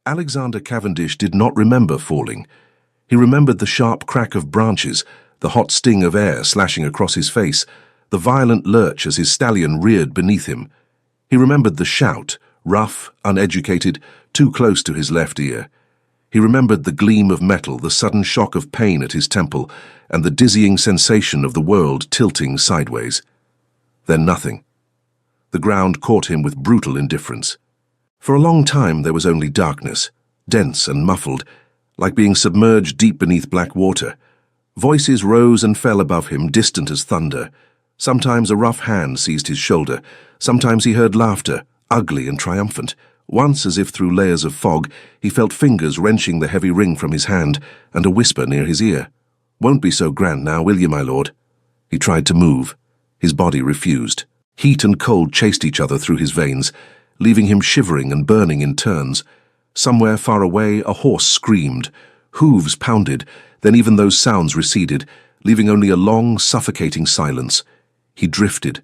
Alexander Cavendish did not remember falling. He remembered the sharp crack of branches, the hot sting of air slashing across his face, the violent lurch as his stallion reared beneath him. He remembered the shout, rough, uneducated, too close to his left ear. He remembered the gleam of metal, the sudden shock of pain at his temple, and the dizzying sensation of the world tilting sideways. Then nothing. The ground caught him with brutal indifference. For a long time there was only darkness, dense and muffled, like being submerged deep beneath black water. Voices rose and fell above him, distant as thunder. Sometimes a rough hand seized his shoulder. Sometimes he heard laughter, ugly and triumphant. Once, as if through layers of fog, he felt fingers wrenching the heavy ring from his hand, and a whisper near his ear. "Won't be so grand now, will you, my lord?" He tried to move. His body refused. Heat and cold chased each other through his veins, leaving him shivering and burning in turns. Somewhere far away, a horse screamed. Hooves pounded, then even those sounds receded, leaving only a long, suffocating silence. He drifted.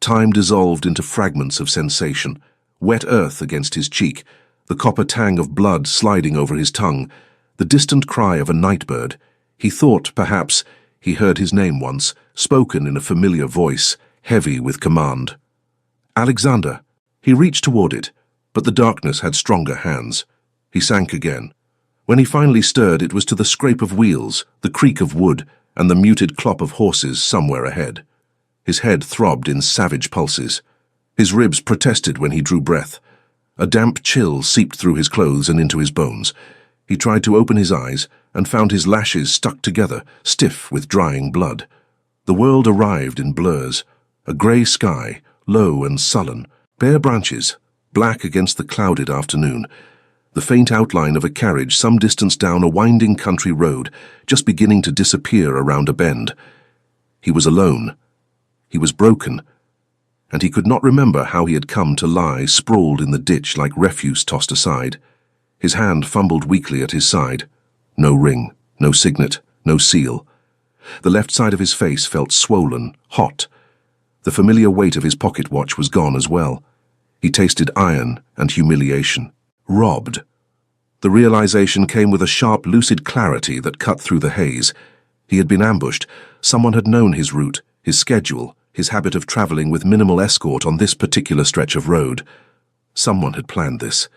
Time dissolved into fragments of sensation. Wet earth against his cheek, the copper tang of blood sliding over his tongue, the distant cry of a night-bird. He thought, perhaps, he heard his name once, spoken in a familiar voice, heavy with command. Alexander. He reached toward it, but the darkness had stronger hands. He sank again. When he finally stirred, it was to the scrape of wheels, the creak of wood, and the muted clop of horses somewhere ahead. His head throbbed in savage pulses. His ribs protested when he drew breath. A damp chill seeped through his clothes and into his bones. He tried to open his eyes and found his lashes stuck together, stiff with drying blood. The world arrived in blurs. A grey sky, low and sullen, bare branches, black against the clouded afternoon. The faint outline of a carriage some distance down a winding country road, just beginning to disappear around a bend. He was alone. He was broken, and he could not remember how he had come to lie sprawled in the ditch like refuse tossed aside. His hand fumbled weakly at his side. No ring, no signet, no seal. The left side of his face felt swollen, hot. The familiar weight of his pocket watch was gone as well. He tasted iron and humiliation. Robbed. The realization came with a sharp, lucid clarity that cut through the haze. He had been ambushed. Someone had known his route, his schedule, his habit of traveling with minimal escort on this particular stretch of road. Someone had planned this.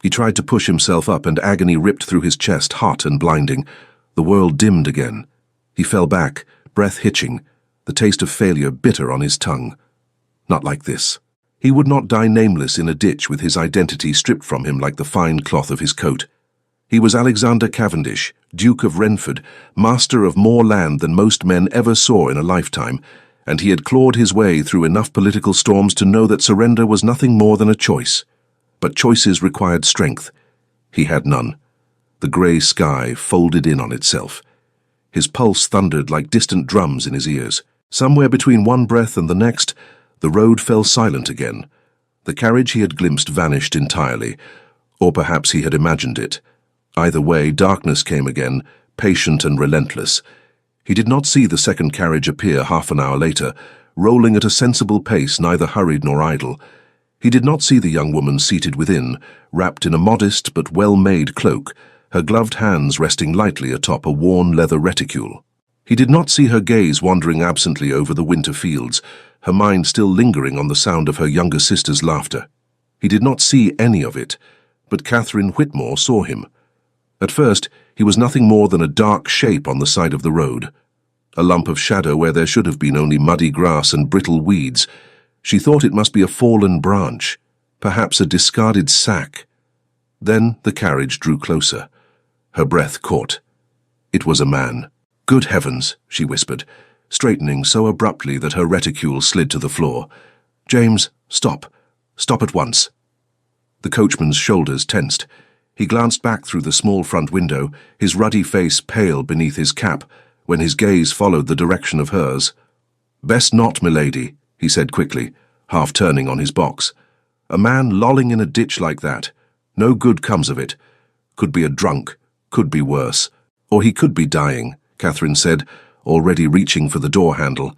He tried to push himself up, and agony ripped through his chest, hot and blinding. The world dimmed again. He fell back, breath hitching, the taste of failure bitter on his tongue. Not like this. He would not die nameless in a ditch with his identity stripped from him like the fine cloth of his coat. He was Alexander Cavendish, Duke of Renford, master of more land than most men ever saw in a lifetime, and he had clawed his way through enough political storms to know that surrender was nothing more than a choice. But choices required strength. He had none. The grey sky folded in on itself. His pulse thundered like distant drums in his ears. Somewhere between one breath and the next, the road fell silent again. The carriage he had glimpsed vanished entirely, or perhaps he had imagined it. Either way, darkness came again, patient and relentless. He did not see the second carriage appear half an hour later, rolling at a sensible pace, neither hurried nor idle. He did not see the young woman seated within, wrapped in a modest but well-made cloak, her gloved hands resting lightly atop a worn leather reticule. He did not see her gaze wandering absently over the winter fields, her mind still lingering on the sound of her younger sister's laughter. He did not see any of it, but Catherine Whitmore saw him. At first, he was nothing more than a dark shape on the side of the road, a lump of shadow where there should have been only muddy grass and brittle weeds. She thought it must be a fallen branch, perhaps a discarded sack. Then the carriage drew closer. Her breath caught. It was a man. "Good heavens," she whispered, straightening so abruptly that her reticule slid to the floor. "James, stop. Stop at once." The coachman's shoulders tensed. He glanced back through the small front window, his ruddy face pale beneath his cap, when his gaze followed the direction of hers. "Best not, milady," he said quickly, half turning on his box. "A man lolling in a ditch like that. No good comes of it. Could be a drunk, could be worse. Or he could be dying," Catherine said, already reaching for the door handle.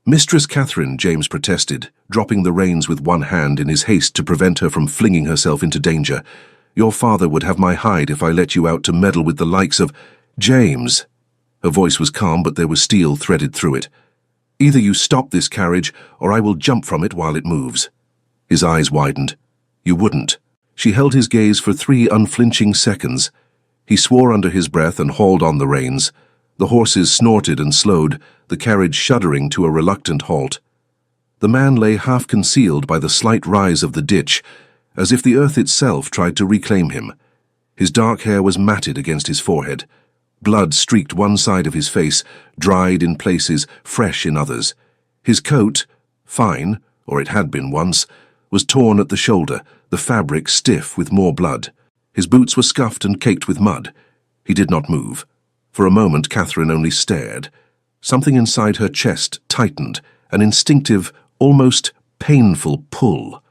"Mistress Catherine," James protested, dropping the reins with one hand in his haste to prevent her from flinging herself into danger. Your father would have my hide if I let you out to meddle with the likes of James. Her voice was calm, but there was steel threaded through it. Either you stop this carriage, or I will jump from it while it moves. His eyes widened. You wouldn't. She held his gaze for 3 unflinching seconds. He swore under his breath and hauled on the reins. The horses snorted and slowed, the carriage shuddering to a reluctant halt. The man lay half concealed by the slight rise of the ditch, as if the earth itself tried to reclaim him. His dark hair was matted against his forehead. Blood streaked one side of his face, dried in places, fresh in others. His coat, fine, or it had been once, was torn at the shoulder, the fabric stiff with more blood. His boots were scuffed and caked with mud. He did not move. For a moment Catherine only stared. Something inside her chest tightened, an instinctive, almost painful pull.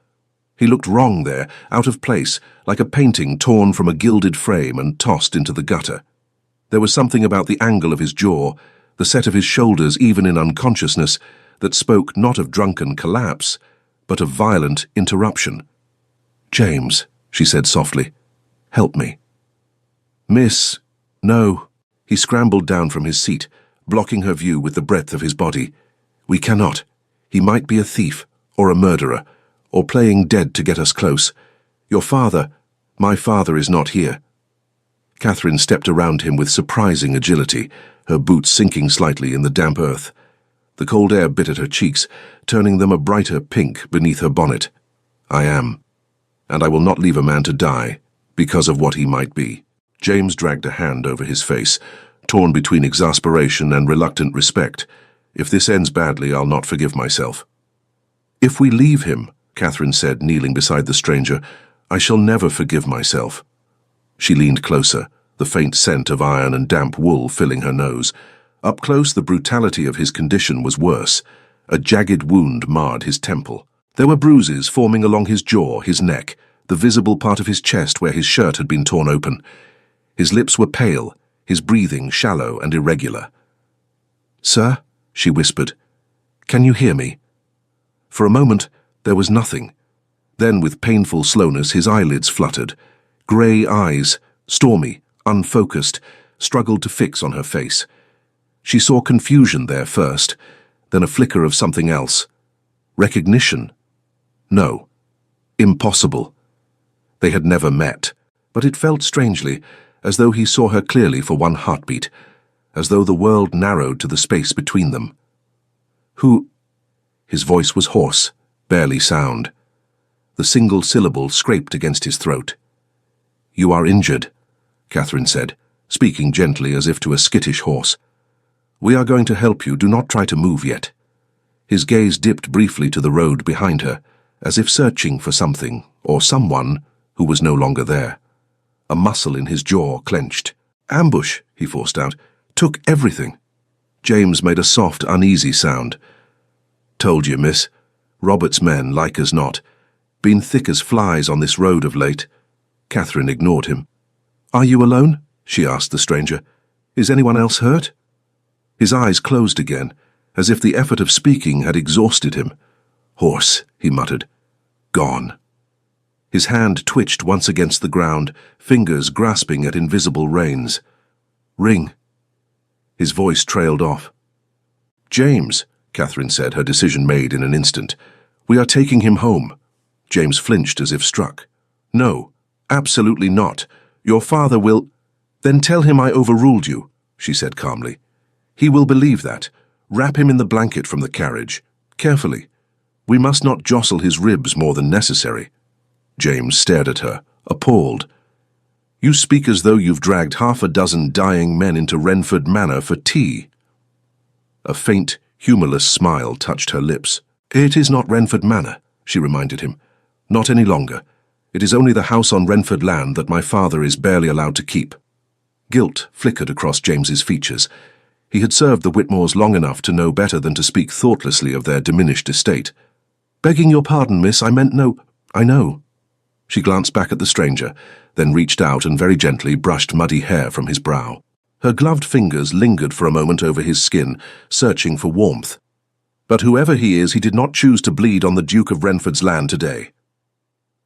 He looked wrong there, out of place, like a painting torn from a gilded frame and tossed into the gutter. There was something about the angle of his jaw, the set of his shoulders even in unconsciousness, that spoke not of drunken collapse, but of violent interruption. "James," she said softly, "help me." "Miss, no." He scrambled down from his seat, blocking her view with the breadth of his body. "We cannot. He might be a thief, or a murderer, or playing dead to get us close. Your father, my father is not here." Catherine stepped around him with surprising agility, her boots sinking slightly in the damp earth. The cold air bit at her cheeks, turning them a brighter pink beneath her bonnet. "I am. And I will not leave a man to die, because of what he might be." James dragged a hand over his face, torn between exasperation and reluctant respect. "If this ends badly, I'll not forgive myself." "If we leave him," Catherine said, kneeling beside the stranger, "I shall never forgive myself." She leaned closer, the faint scent of iron and damp wool filling her nose. Up close, the brutality of his condition was worse. A jagged wound marred his temple. There were bruises forming along his jaw, his neck, the visible part of his chest where his shirt had been torn open. His lips were pale, his breathing shallow and irregular. "Sir," she whispered, "can you hear me?" For a moment, there was nothing. Then, with painful slowness, his eyelids fluttered. Grey eyes, stormy, unfocused, struggled to fix on her face. She saw confusion there first, then a flicker of something else. Recognition? No. Impossible. They had never met, but it felt strangely, as though he saw her clearly for one heartbeat, as though the world narrowed to the space between them. "Who?" His voice was hoarse, barely sound. The single syllable scraped against his throat. "You are injured," Catherine said, speaking gently as if to a skittish horse. "We are going to help you. Do not try to move yet." His gaze dipped briefly to the road behind her, as if searching for something, or someone, who was no longer there. A muscle in his jaw clenched. "Ambush," he forced out. "Took everything." James made a soft, uneasy sound. "Told you, miss. Robert's men, like as not. Been thick as flies on this road of late." Catherine ignored him. "Are you alone?" she asked the stranger. "Is anyone else hurt?" His eyes closed again, as if the effort of speaking had exhausted him. "Horse," he muttered. "Gone." His hand twitched once against the ground, fingers grasping at invisible reins. "Ring." His voice trailed off. "James," Catherine said, her decision made in an instant. "We are taking him home." James flinched as if struck. "No, absolutely not. Your father will—" "Then tell him I overruled you," she said calmly. "He will believe that. Wrap him in the blanket from the carriage. Carefully. We must not jostle his ribs more than necessary." James stared at her, appalled. "You speak as though you've dragged 6 dying men into Renford Manor for tea." A faint, humourless smile touched her lips. "It is not Renford Manor," she reminded him. "Not any longer. It is only the house on Renford land that my father is barely allowed to keep." Guilt flickered across James's features. He had served the Whitmores long enough to know better than to speak thoughtlessly of their diminished estate. "Begging your pardon, miss, I meant no—" "I know." She glanced back at the stranger, then reached out and very gently brushed muddy hair from his brow. Her gloved fingers lingered for a moment over his skin, searching for warmth. "But whoever he is, he did not choose to bleed on the Duke of Renford's land today."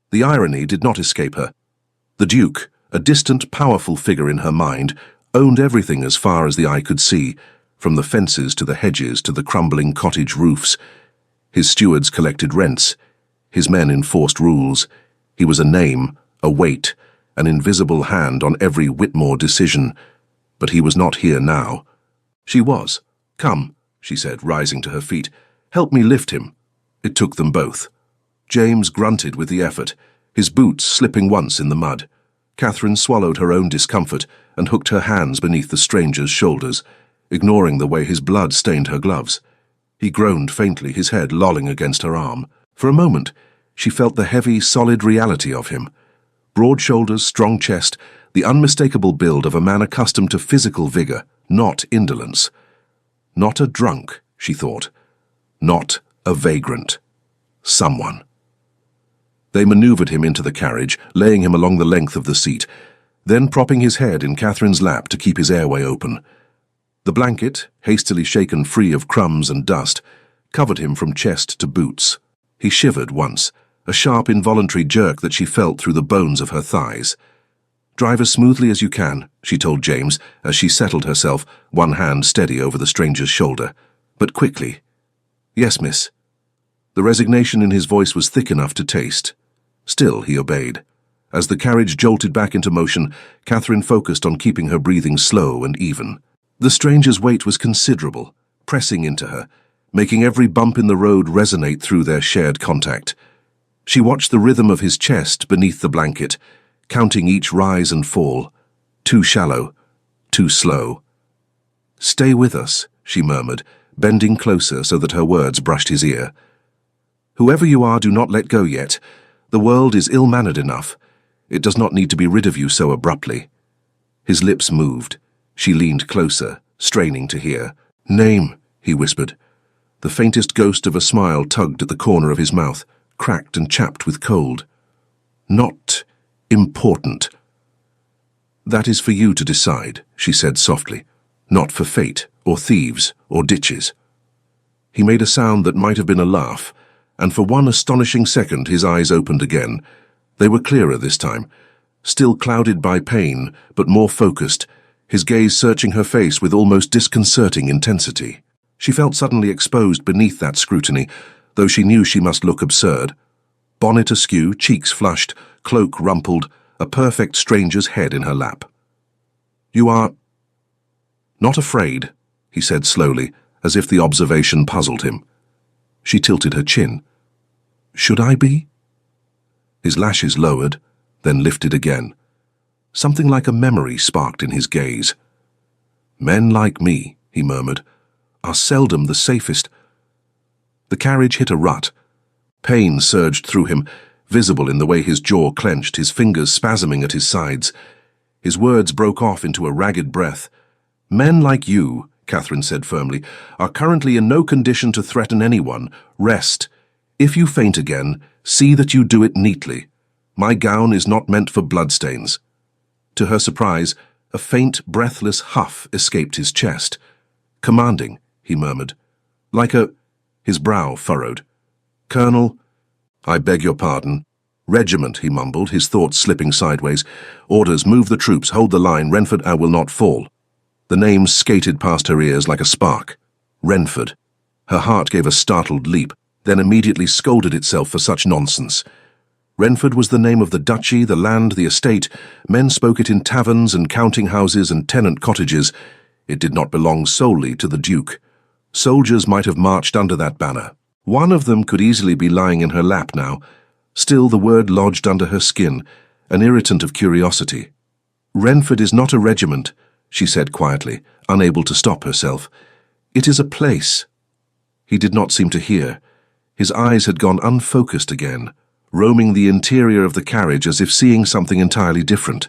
The irony did not escape her. The Duke, a distant, powerful figure in her mind, owned everything as far as the eye could see, from the fences to the hedges to the crumbling cottage roofs. His stewards collected rents. His men enforced rules. He was a name, a weight, an invisible hand on every Whitmore decision. But he was not here now. She was. "Come," she said, rising to her feet. "Help me lift him." It took them both. James grunted with the effort, his boots slipping once in the mud. Catherine swallowed her own discomfort and hooked her hands beneath the stranger's shoulders, ignoring the way his blood stained her gloves. He groaned faintly, his head lolling against her arm. For a moment, she felt the heavy, solid reality of him. Broad shoulders, strong chest, the unmistakable build of a man accustomed to physical vigor, not indolence. Not a drunk, she thought. Not a vagrant. Someone. They maneuvered him into the carriage, laying him along the length of the seat, then propping his head in Catherine's lap to keep his airway open. The blanket, hastily shaken free of crumbs and dust, covered him from chest to boots. He shivered once, a sharp involuntary jerk that she felt through the bones of her thighs. "Drive as smoothly as you can," she told James as she settled herself, one hand steady over the stranger's shoulder. "But quickly." "Yes, miss." The resignation in his voice was thick enough to taste. Still, he obeyed. As the carriage jolted back into motion, Catherine focused on keeping her breathing slow and even. The stranger's weight was considerable, pressing into her, making every bump in the road resonate through their shared contact. She watched the rhythm of his chest beneath the blanket, counting each rise and fall. Too shallow, too slow. "Stay with us," she murmured, bending closer so that her words brushed his ear. "Whoever you are, do not let go yet. The world is ill-mannered enough. It does not need to be rid of you so abruptly." His lips moved. She leaned closer, straining to hear. "Name," he whispered. The faintest ghost of a smile tugged at the corner of his mouth, cracked and chapped with cold. "Not important." "That is for you to decide," she said softly. "Not for fate, or thieves, or ditches." He made a sound that might have been a laugh, and for one astonishing second his eyes opened again. They were clearer this time, still clouded by pain, but more focused, his gaze searching her face with almost disconcerting intensity. She felt suddenly exposed beneath that scrutiny, though she knew she must look absurd. Bonnet askew, cheeks flushed, cloak rumpled, a perfect stranger's head in her lap. "You are not afraid," he said slowly, as if the observation puzzled him. She tilted her chin. "Should I be?" His lashes lowered, then lifted again. Something like a memory sparked in his gaze. "Men like me," he murmured, "are seldom the safest." The carriage hit a rut. Pain surged through him, visible in the way his jaw clenched, his fingers spasming at his sides. His words broke off into a ragged breath. "Men like you," Catherine said firmly, "are currently in no condition to threaten anyone. Rest. If you faint again, see that you do it neatly. My gown is not meant for bloodstains." To her surprise, a faint, breathless huff escaped his chest. "Commanding," he murmured. "Like a—" His brow furrowed. "Colonel—" "I beg your pardon." "Regiment," he mumbled, his thoughts slipping sideways. "Orders, move the troops, hold the line, Renford, I will not fall." The name skated past her ears like a spark. Renford. Her heart gave a startled leap, then immediately scolded itself for such nonsense. Renford was the name of the duchy, the land, the estate. Men spoke it in taverns and counting-houses and tenant cottages. It did not belong solely to the Duke. Soldiers might have marched under that banner. One of them could easily be lying in her lap now. Still the word lodged under her skin, an irritant of curiosity. "Renford is not a regiment," she said quietly, unable to stop herself. "It is a place." He did not seem to hear. His eyes had gone unfocused again, roaming the interior of the carriage as if seeing something entirely different.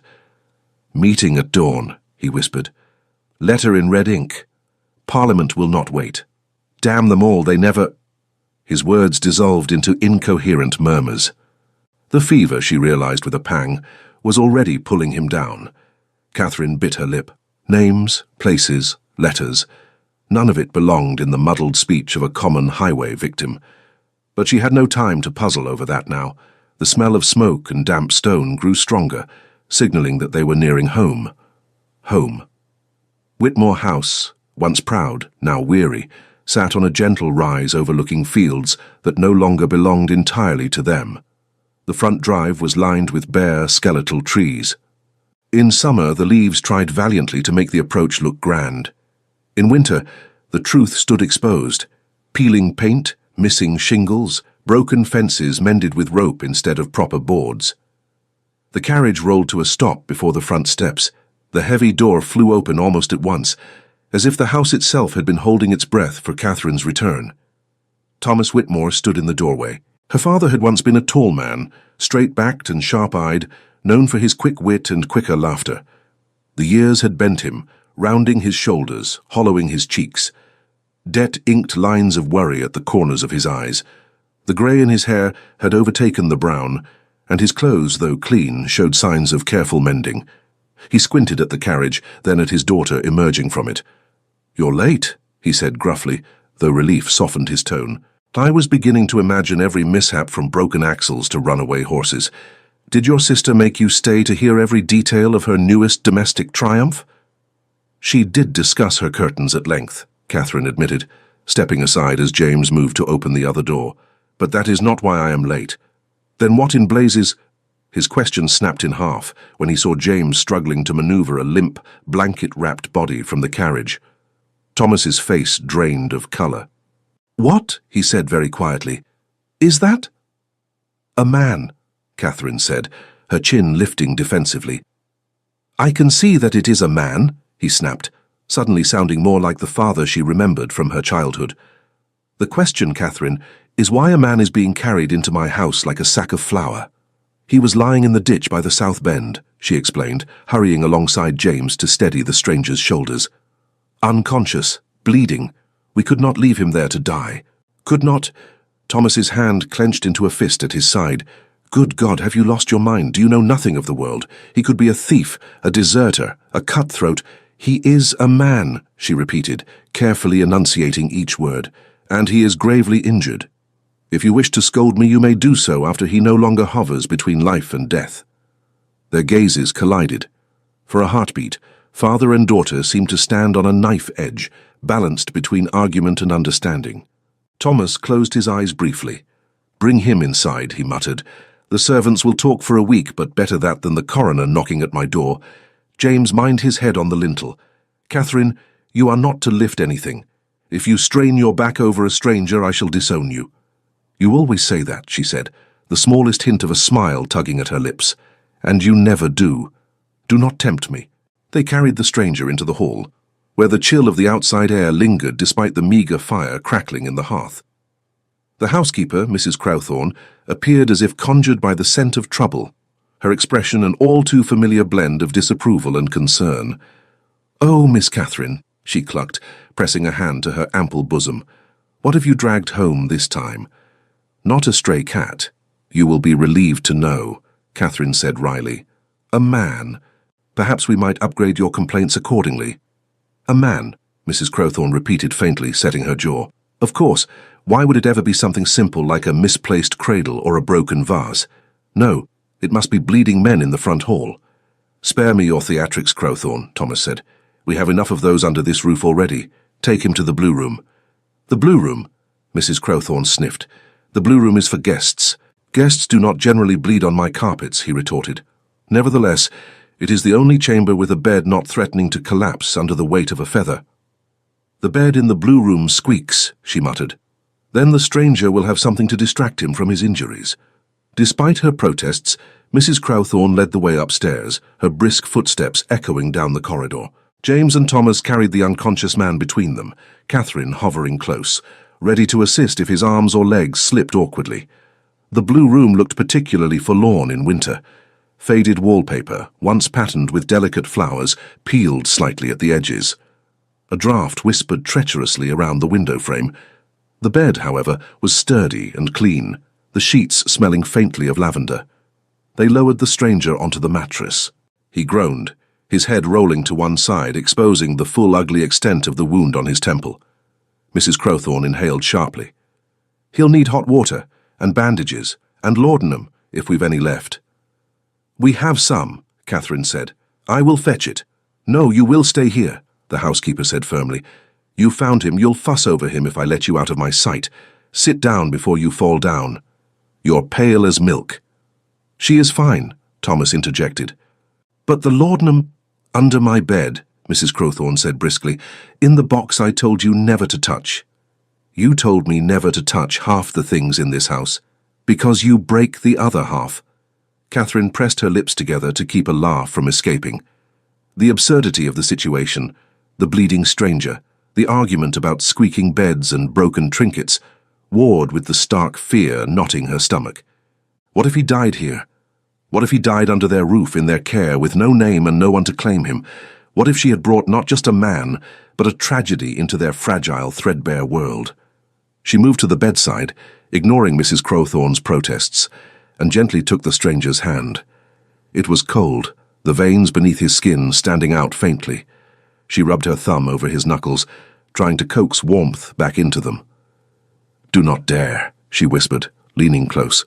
"Meeting at dawn," he whispered. "Letter in red ink. Parliament will not wait. Damn them all, they never—" His words dissolved into incoherent murmurs. The fever, she realized with a pang, was already pulling him down. Catherine bit her lip. Names, places, letters. None of it belonged in the muddled speech of a common highway victim. But she had no time to puzzle over that now. The smell of smoke and damp stone grew stronger, signaling that they were nearing home. Home. Whitmore House, once proud, now weary, sat on a gentle rise overlooking fields that no longer belonged entirely to them. The front drive was lined with bare, skeletal trees. In summer, the leaves tried valiantly to make the approach look grand. In winter, the truth stood exposed. Peeling paint, missing shingles, broken fences mended with rope instead of proper boards. The carriage rolled to a stop before the front steps. The heavy door flew open almost at once, as if the house itself had been holding its breath for Catherine's return. Thomas Whitmore stood in the doorway. Her father had once been a tall man, straight-backed and sharp-eyed, known for his quick wit and quicker laughter. The years had bent him, rounding his shoulders, hollowing his cheeks. Debt-inked lines of worry at the corners of his eyes. The grey in his hair had overtaken the brown, and his clothes, though clean, showed signs of careful mending. He squinted at the carriage, then at his daughter emerging from it. "You're late," he said gruffly, though relief softened his tone. "I was beginning to imagine every mishap from broken axles to runaway horses. Did your sister make you stay to hear every detail of her newest domestic triumph?" "She did discuss her curtains at length," Catherine admitted, stepping aside as James moved to open the other door. "But that is not why I am late." "Then what in blazes—" His question snapped in half when he saw James struggling to maneuver a limp, blanket-wrapped body from the carriage. Thomas's face drained of colour. "What?" he said very quietly. "Is that—" "A man," Catherine said, her chin lifting defensively. "I can see that it is a man," he snapped, suddenly sounding more like the father she remembered from her childhood. "The question, Catherine, is why a man is being carried into my house like a sack of flour." "He was lying in the ditch by the South Bend," she explained, hurrying alongside James to steady the stranger's shoulders. "Unconscious, bleeding. We could not leave him there to die. Could not—" Thomas's hand clenched into a fist at his side. "Good God, have you lost your mind? Do you know nothing of the world? He could be a thief, a deserter, a cutthroat. He is a man," she repeated, carefully enunciating each word, "and he is gravely injured. If you wish to scold me, you may do so after he no longer hovers between life and death." Their gazes collided. For a heartbeat, father and daughter seemed to stand on a knife edge, balanced between argument and understanding. Thomas closed his eyes briefly. "Bring him inside," he muttered. "The servants will talk for a week, but better that than the coroner knocking at my door." James mined his head on the lintel. "Catherine, you are not to lift anything. If you strain your back over a stranger, I shall disown you." "You always say that," she said, the smallest hint of a smile tugging at her lips. "And you never do. Do not tempt me." They carried the stranger into the hall, where the chill of the outside air lingered despite the meagre fire crackling in the hearth. The housekeeper, Mrs. Crowthorne, appeared as if conjured by the scent of trouble, her expression an all-too-familiar blend of disapproval and concern. "Oh, Miss Catherine," she clucked, pressing a hand to her ample bosom, "what have you dragged home this time?" "Not a stray cat. You will be relieved to know," Catherine said wryly. "A man. Perhaps we might upgrade your complaints accordingly." "A man," Mrs. Crowthorne repeated faintly, setting her jaw. "Of course, why would it ever be something simple like a misplaced cradle or a broken vase? No, it must be bleeding men in the front hall." "Spare me your theatrics, Crowthorne," Thomas said. "We have enough of those under this roof already. Take him to the blue room." "The blue room?" Mrs. Crowthorne sniffed. "The blue room is for guests. Guests do not generally bleed on my carpets," he retorted. "Nevertheless, it is the only chamber with a bed not threatening to collapse under the weight of a feather." "The bed in the blue room squeaks," she muttered. "Then the stranger will have something to distract him from his injuries." Despite her protests, Mrs. Crowthorne led the way upstairs, her brisk footsteps echoing down the corridor. James and Thomas carried the unconscious man between them, Catherine hovering close, ready to assist if his arms or legs slipped awkwardly. The blue room looked particularly forlorn in winter. Faded wallpaper, once patterned with delicate flowers, peeled slightly at the edges. A draught whispered treacherously around the window frame. The bed, however, was sturdy and clean, the sheets smelling faintly of lavender. They lowered the stranger onto the mattress. He groaned, his head rolling to one side, exposing the full ugly extent of the wound on his temple. Mrs. Crowthorne inhaled sharply. "He'll need hot water, and bandages, and laudanum, if we've any left." "We have some," Catherine said. "I will fetch it." "No, you will stay here," the housekeeper said firmly. "You found him, you'll fuss over him if I let you out of my sight. Sit down before you fall down. You're pale as milk." "She is fine," Thomas interjected. "But the laudanum—" "Under my bed," Mrs. Crowthorne said briskly. "In the box I told you never to touch." "You told me never to touch half the things in this house, because you break the other half." Catherine pressed her lips together to keep a laugh from escaping. The absurdity of the situation, the bleeding stranger, the argument about squeaking beds and broken trinkets, warred with the stark fear knotting her stomach. What if he died here? What if he died under their roof, in their care, with no name and no one to claim him? What if she had brought not just a man, but a tragedy into their fragile, threadbare world? She moved to the bedside, ignoring Mrs. Crowthorne's protests, and gently took the stranger's hand. It was cold, the veins beneath his skin standing out faintly. She rubbed her thumb over his knuckles, trying to coax warmth back into them. "Do not dare," she whispered, leaning close.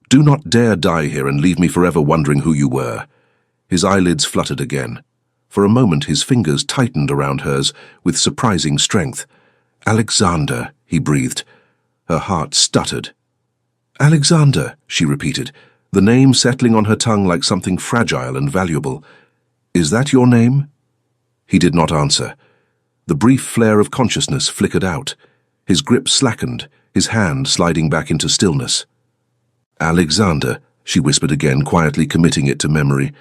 "Do not dare die here and leave me forever wondering who you were." His eyelids fluttered again. For a moment his fingers tightened around hers with surprising strength. "Alexander," he breathed. Her heart stuttered. "Alexander," she repeated, the name settling on her tongue like something fragile and valuable. "Is that your name?" He did not answer. The brief flare of consciousness flickered out. His grip slackened, his hand sliding back into stillness. "Alexander," she whispered again, quietly committing it to memory.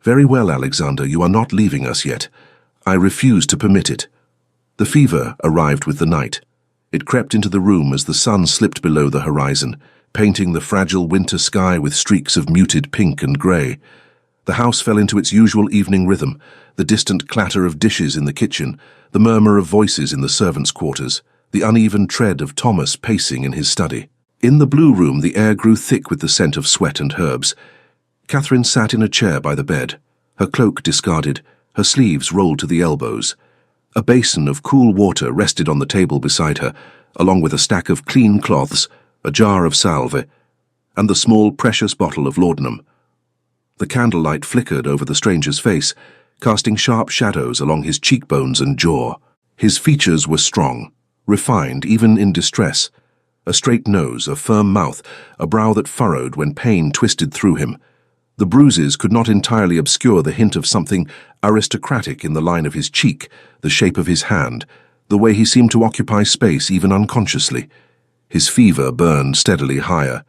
"Very well, Alexander, you are not leaving us yet. I refuse to permit it." The fever arrived with the night. It crept into the room as the sun slipped below the horizon, painting the fragile winter sky with streaks of muted pink and grey. The house fell into its usual evening rhythm, the distant clatter of dishes in the kitchen, the murmur of voices in the servants' quarters, the uneven tread of Thomas pacing in his study. In the blue room the air grew thick with the scent of sweat and herbs. Catherine sat in a chair by the bed, her cloak discarded, her sleeves rolled to the elbows. A basin of cool water rested on the table beside her, along with a stack of clean cloths, a jar of salve, and the small precious bottle of laudanum. The candlelight flickered over the stranger's face, casting sharp shadows along his cheekbones and jaw. His features were strong, refined even in distress. A straight nose, a firm mouth, a brow that furrowed when pain twisted through him. The bruises could not entirely obscure the hint of something aristocratic in the line of his cheek, the shape of his hand, the way he seemed to occupy space even unconsciously. His fever burned steadily higher.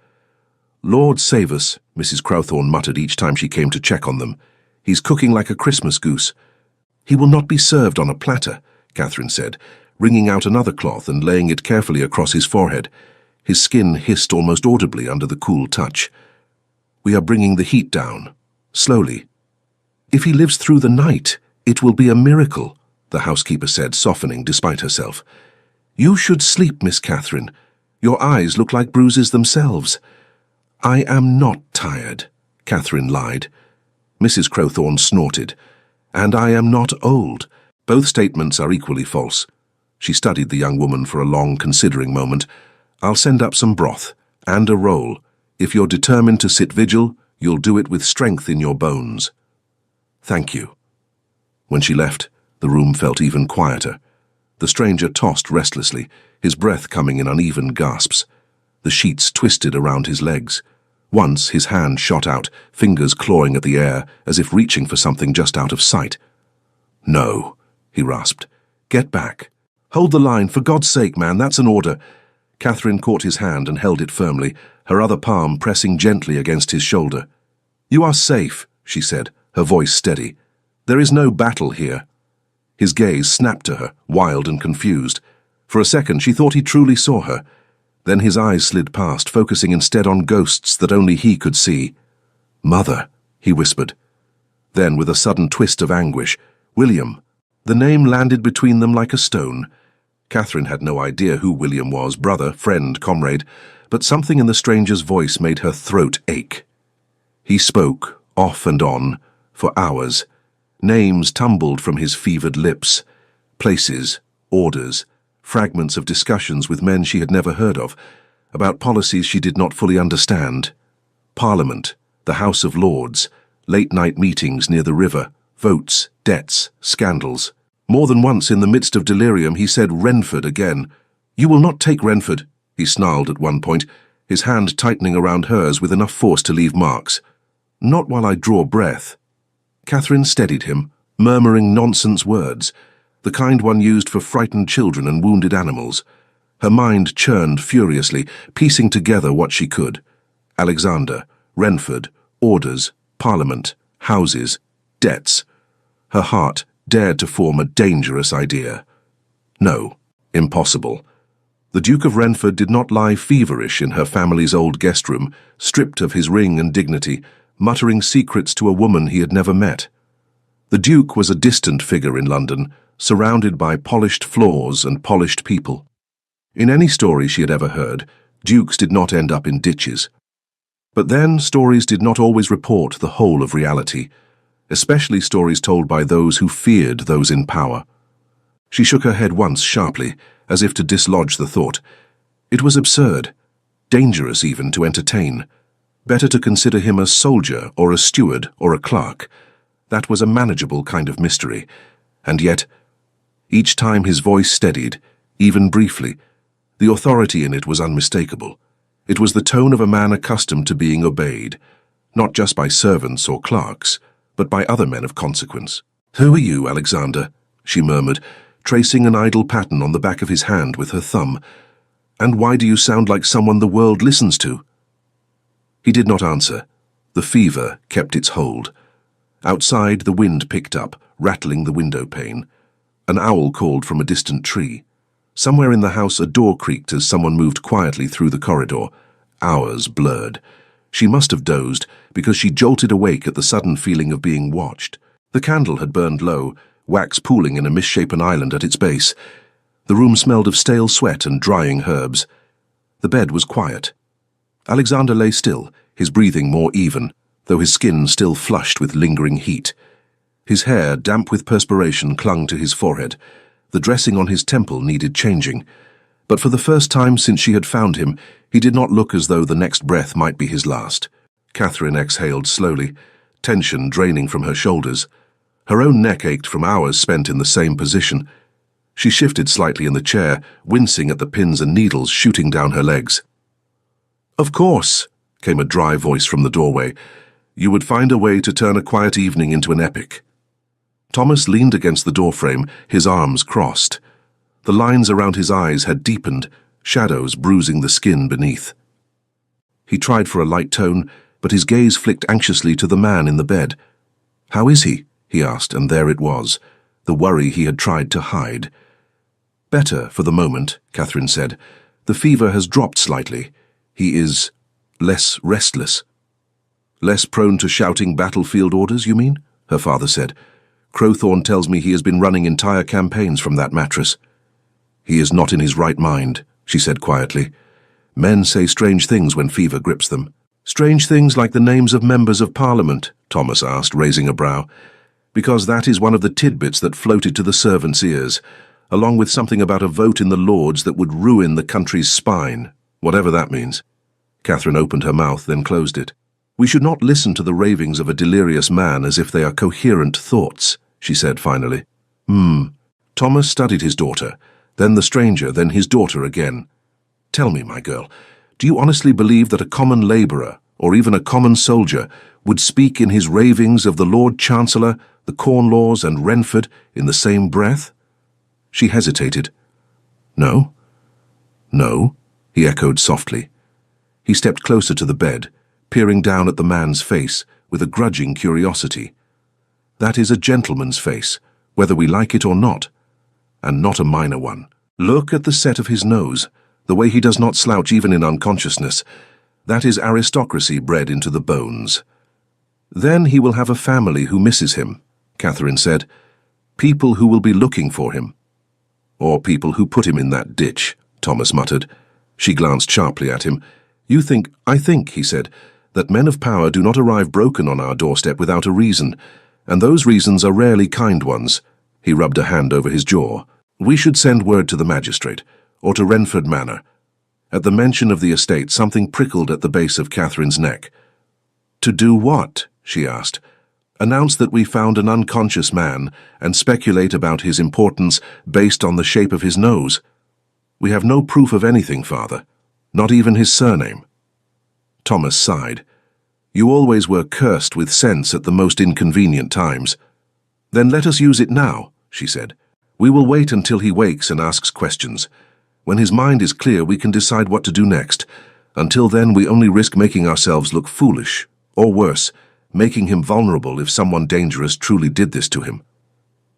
"Lord save us," Mrs. Crowthorne muttered each time she came to check on them. "He's cooking like a Christmas goose." "He will not be served on a platter," Catherine said, wringing out another cloth and laying it carefully across his forehead. His skin hissed almost audibly under the cool touch. "We are bringing the heat down, slowly." "If he lives through the night, it will be a miracle," the housekeeper said, softening despite herself. "You should sleep, Miss Catherine. Your eyes look like bruises themselves." "I am not tired," Catherine lied. Mrs. Crowthorne snorted. "And I am not old." Both statements are equally false. She studied the young woman for a long, considering moment. "I'll send up some broth, and a roll. If you're determined to sit vigil, you'll do it with strength in your bones." "Thank you." When she left, the room felt even quieter. The stranger tossed restlessly, his breath coming in uneven gasps. The sheets twisted around his legs. Once his hand shot out, fingers clawing at the air, as if reaching for something just out of sight. "No," he rasped. "Get back. Hold the line, for God's sake, man, that's an order." Catherine caught his hand and held it firmly, her other palm pressing gently against his shoulder. "You are safe," she said, her voice steady. "There is no battle here." His gaze snapped to her, wild and confused. For a second she thought he truly saw her. Then his eyes slid past, focusing instead on ghosts that only he could see. "Mother," he whispered. Then, with a sudden twist of anguish, "William." The name landed between them like a stone. Catherine had no idea who William was, brother, friend, comrade, but something in the stranger's voice made her throat ache. He spoke, off and on, for hours. Names tumbled from his fevered lips. Places, orders, fragments of discussions with men she had never heard of, about policies she did not fully understand. Parliament, the House of Lords, Late-night meetings near the river, votes, debts, scandals. More than once in the midst of delirium he said Renford again. "You will not take Renford," he snarled at one point, his hand tightening around hers with enough force to leave marks. "Not while I draw breath." Catherine steadied him, murmuring nonsense words, the kind one used for frightened children and wounded animals. Her mind churned furiously, piecing together what she could. Alexander, Renford, orders, Parliament, houses, debts. Her heart dared to form a dangerous idea. No, impossible. The Duke of Renford did not lie feverish in her family's old guest room, stripped of his ring and dignity, muttering secrets to a woman he had never met. The Duke was a distant figure in London, surrounded by polished floors and polished people. In any story she had ever heard, dukes did not end up in ditches. But then stories did not always report the whole of reality, especially stories told by those who feared those in power. She shook her head once sharply, as if to dislodge the thought. It was absurd, dangerous even to entertain. Better to consider him a soldier or a steward or a clerk. That was a manageable kind of mystery. And yet, each time his voice steadied, even briefly, the authority in it was unmistakable. It was the tone of a man accustomed to being obeyed, not just by servants or clerks, but by other men of consequence. "Who are you, Alexander?" she murmured, tracing an idle pattern on the back of his hand with her thumb. "And why do you sound like someone the world listens to?" He did not answer. The fever kept its hold. Outside, the wind picked up, rattling the window pane. An owl called from a distant tree. Somewhere in the house a door creaked as someone moved quietly through the corridor. Hours blurred. She must have dozed, because she jolted awake at the sudden feeling of being watched. The candle had burned low, wax pooling in a misshapen island at its base. The room smelled of stale sweat and drying herbs. The bed was quiet. Alexander lay still, his breathing more even, though his skin still flushed with lingering heat. His hair, damp with perspiration, clung to his forehead. The dressing on his temple needed changing. But for the first time since she had found him, he did not look as though the next breath might be his last. Catherine exhaled slowly, tension draining from her shoulders. Her own neck ached from hours spent in the same position. She shifted slightly in the chair, wincing at the pins and needles shooting down her legs. "Of course," came a dry voice from the doorway. "You would find a way to turn a quiet evening into an epic." Thomas leaned against the doorframe, his arms crossed. The lines around his eyes had deepened, shadows bruising the skin beneath. He tried for a light tone, but his gaze flicked anxiously to the man in the bed. "How is he?" he asked, and there it was, the worry he had tried to hide. "Better for the moment," Catherine said. "The fever has dropped slightly. He is less restless." "Less prone to shouting battlefield orders, you mean?" her father said. "Crowthorne tells me he has been running entire campaigns from that mattress." "He is not in his right mind," she said quietly. "Men say strange things when fever grips them." "Strange things like the names of members of Parliament?" Thomas asked, raising a brow. "Because that is one of the tidbits that floated to the servants' ears, along with something about a vote in the Lords that would ruin the country's spine, whatever that means." Catherine opened her mouth, then closed it. "We should not listen to the ravings of a delirious man as if they are coherent thoughts," she said finally. Thomas studied his daughter, then the stranger, then his daughter again. "Tell me, my girl, do you honestly believe that a common labourer, or even a common soldier, would speak in his ravings of the Lord Chancellor, the Corn Laws, and Renford in the same breath?" She hesitated. "No?" "No," he echoed softly. He stepped closer to the bed, peering down at the man's face with a grudging curiosity. "That is a gentleman's face, whether we like it or not, and not a minor one. Look at the set of his nose, the way he does not slouch even in unconsciousness. That is aristocracy bred into the bones." "Then he will have a family who misses him," Catherine said. "People who will be looking for him." "Or people who put him in that ditch," Thomas muttered. She glanced sharply at him. I think, he said, that men of power do not arrive broken on our doorstep without a reason, and those reasons are rarely kind ones." He rubbed a hand over his jaw. "We should send word to the magistrate, or to Renford Manor." At the mention of the estate, something prickled at the base of Catherine's neck. "To do what?" she asked, Announce that we found an unconscious man and speculate about his importance based on the shape of his nose. We have no proof of anything, Father, not even his surname. Thomas sighed. You always were cursed with sense at the most inconvenient times. Then let us use it now, she said. We will wait until he wakes and asks questions. When his mind is clear, we can decide what to do next. Until then, we only risk making ourselves look foolish, or worse, making him vulnerable if someone dangerous truly did this to him.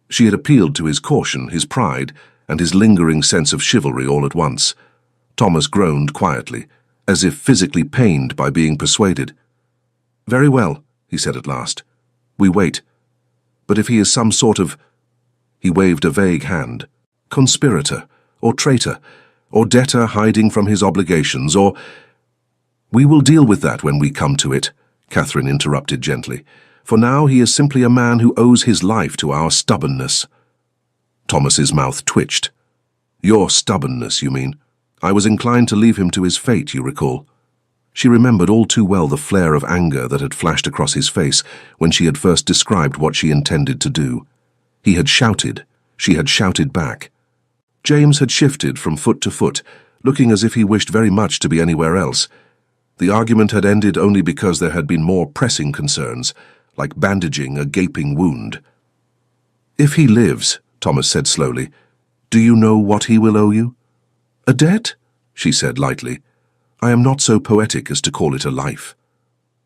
She had appealed to his caution, his pride, and his lingering sense of chivalry all at once. Thomas groaned quietly, as if physically pained by being persuaded. Very well, he said at last. We wait. But if he is some sort of... He waved a vague hand. Conspirator, or traitor, or debtor hiding from his obligations, or... We will deal with that when we come to it, Catherine interrupted gently. For now he is simply a man who owes his life to our stubbornness. Thomas's mouth twitched. Your stubbornness, you mean? I was inclined to leave him to his fate, you recall. She remembered all too well the flare of anger that had flashed across his face when she had first described what she intended to do. He had shouted. She had shouted back. James had shifted from foot to foot, looking as if he wished very much to be anywhere else. The argument had ended only because there had been more pressing concerns, like bandaging a gaping wound. If he lives, Thomas said slowly, do you know what he will owe you? A debt? She said lightly. I am not so poetic as to call it a life.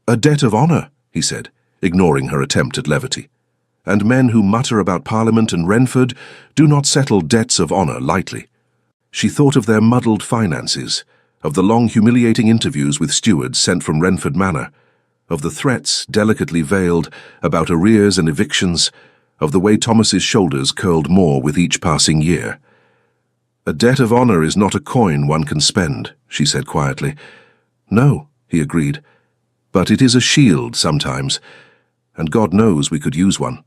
A debt of honour, he said, ignoring her attempt at levity. And men who mutter about Parliament and Renford do not settle debts of honour lightly. She thought of their muddled finances, of the long humiliating interviews with stewards sent from Renford Manor, of the threats, delicately veiled, about arrears and evictions, of the way Thomas's shoulders curled more with each passing year. A debt of honour is not a coin one can spend, she said quietly. No, he agreed, but it is a shield sometimes, and God knows we could use one.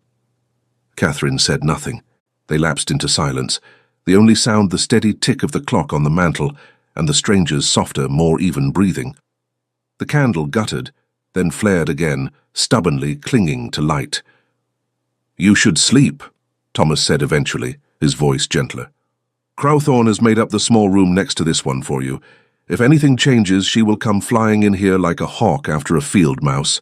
Catherine said nothing. They lapsed into silence, the only sound the steady tick of the clock on the mantel and the stranger's softer, more even breathing. The candle guttered, then flared again, stubbornly clinging to light. You should sleep, Thomas said eventually, his voice gentler. Crowthorne has made up the small room next to this one for you. If anything changes, she will come flying in here like a hawk after a field mouse.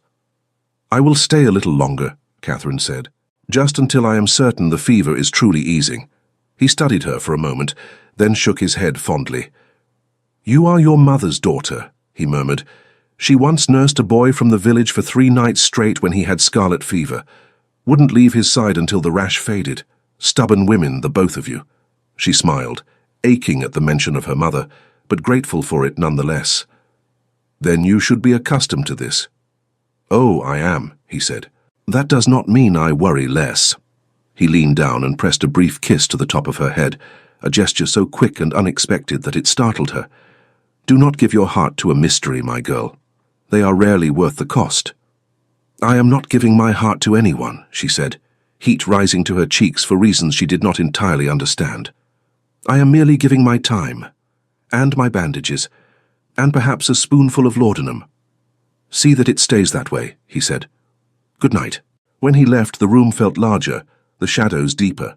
I will stay a little longer, Catherine said, just until I am certain the fever is truly easing. He studied her for a moment, then shook his head fondly. You are your mother's daughter, he murmured. She once nursed a boy from the village for 3 nights straight when he had scarlet fever. Wouldn't leave his side until the rash faded. Stubborn women, the both of you. She smiled, aching at the mention of her mother, but grateful for it nonetheless. Then you should be accustomed to this. Oh, I am, he said. That does not mean I worry less. He leaned down and pressed a brief kiss to the top of her head, a gesture so quick and unexpected that it startled her. Do not give your heart to a mystery, my girl. They are rarely worth the cost. I am not giving my heart to anyone, she said, heat rising to her cheeks for reasons she did not entirely understand. I am merely giving my time, and my bandages, and perhaps a spoonful of laudanum. See that it stays that way, he said. Good night. When he left, the room felt larger, the shadows deeper.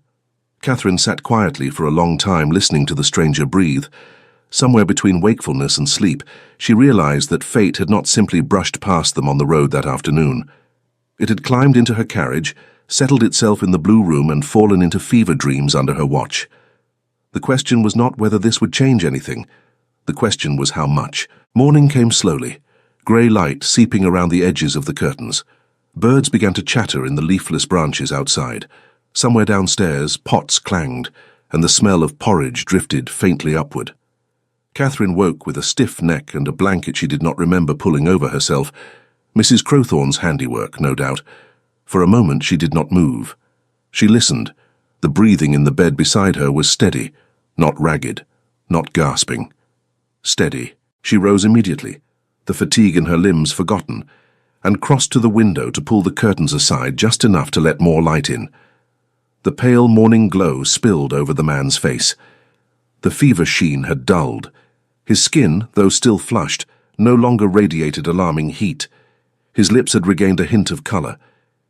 Catherine sat quietly for a long time listening to the stranger breathe. Somewhere between wakefulness and sleep, she realized that fate had not simply brushed past them on the road that afternoon. It had climbed into her carriage, settled itself in the blue room and fallen into fever dreams under her watch. The question was not whether this would change anything. The question was how much. Morning came slowly, grey light seeping around the edges of the curtains. Birds began to chatter in the leafless branches outside. Somewhere downstairs, pots clanged, and the smell of porridge drifted faintly upward. Catherine woke with a stiff neck and a blanket she did not remember pulling over herself. Mrs. Crowthorne's handiwork, no doubt. For a moment she did not move. She listened. The breathing in the bed beside her was steady, not ragged, not gasping. Steady. She rose immediately, the fatigue in her limbs forgotten, and crossed to the window to pull the curtains aside just enough to let more light in. The pale morning glow spilled over the man's face. The fever sheen had dulled. His skin, though still flushed, no longer radiated alarming heat. His lips had regained a hint of colour.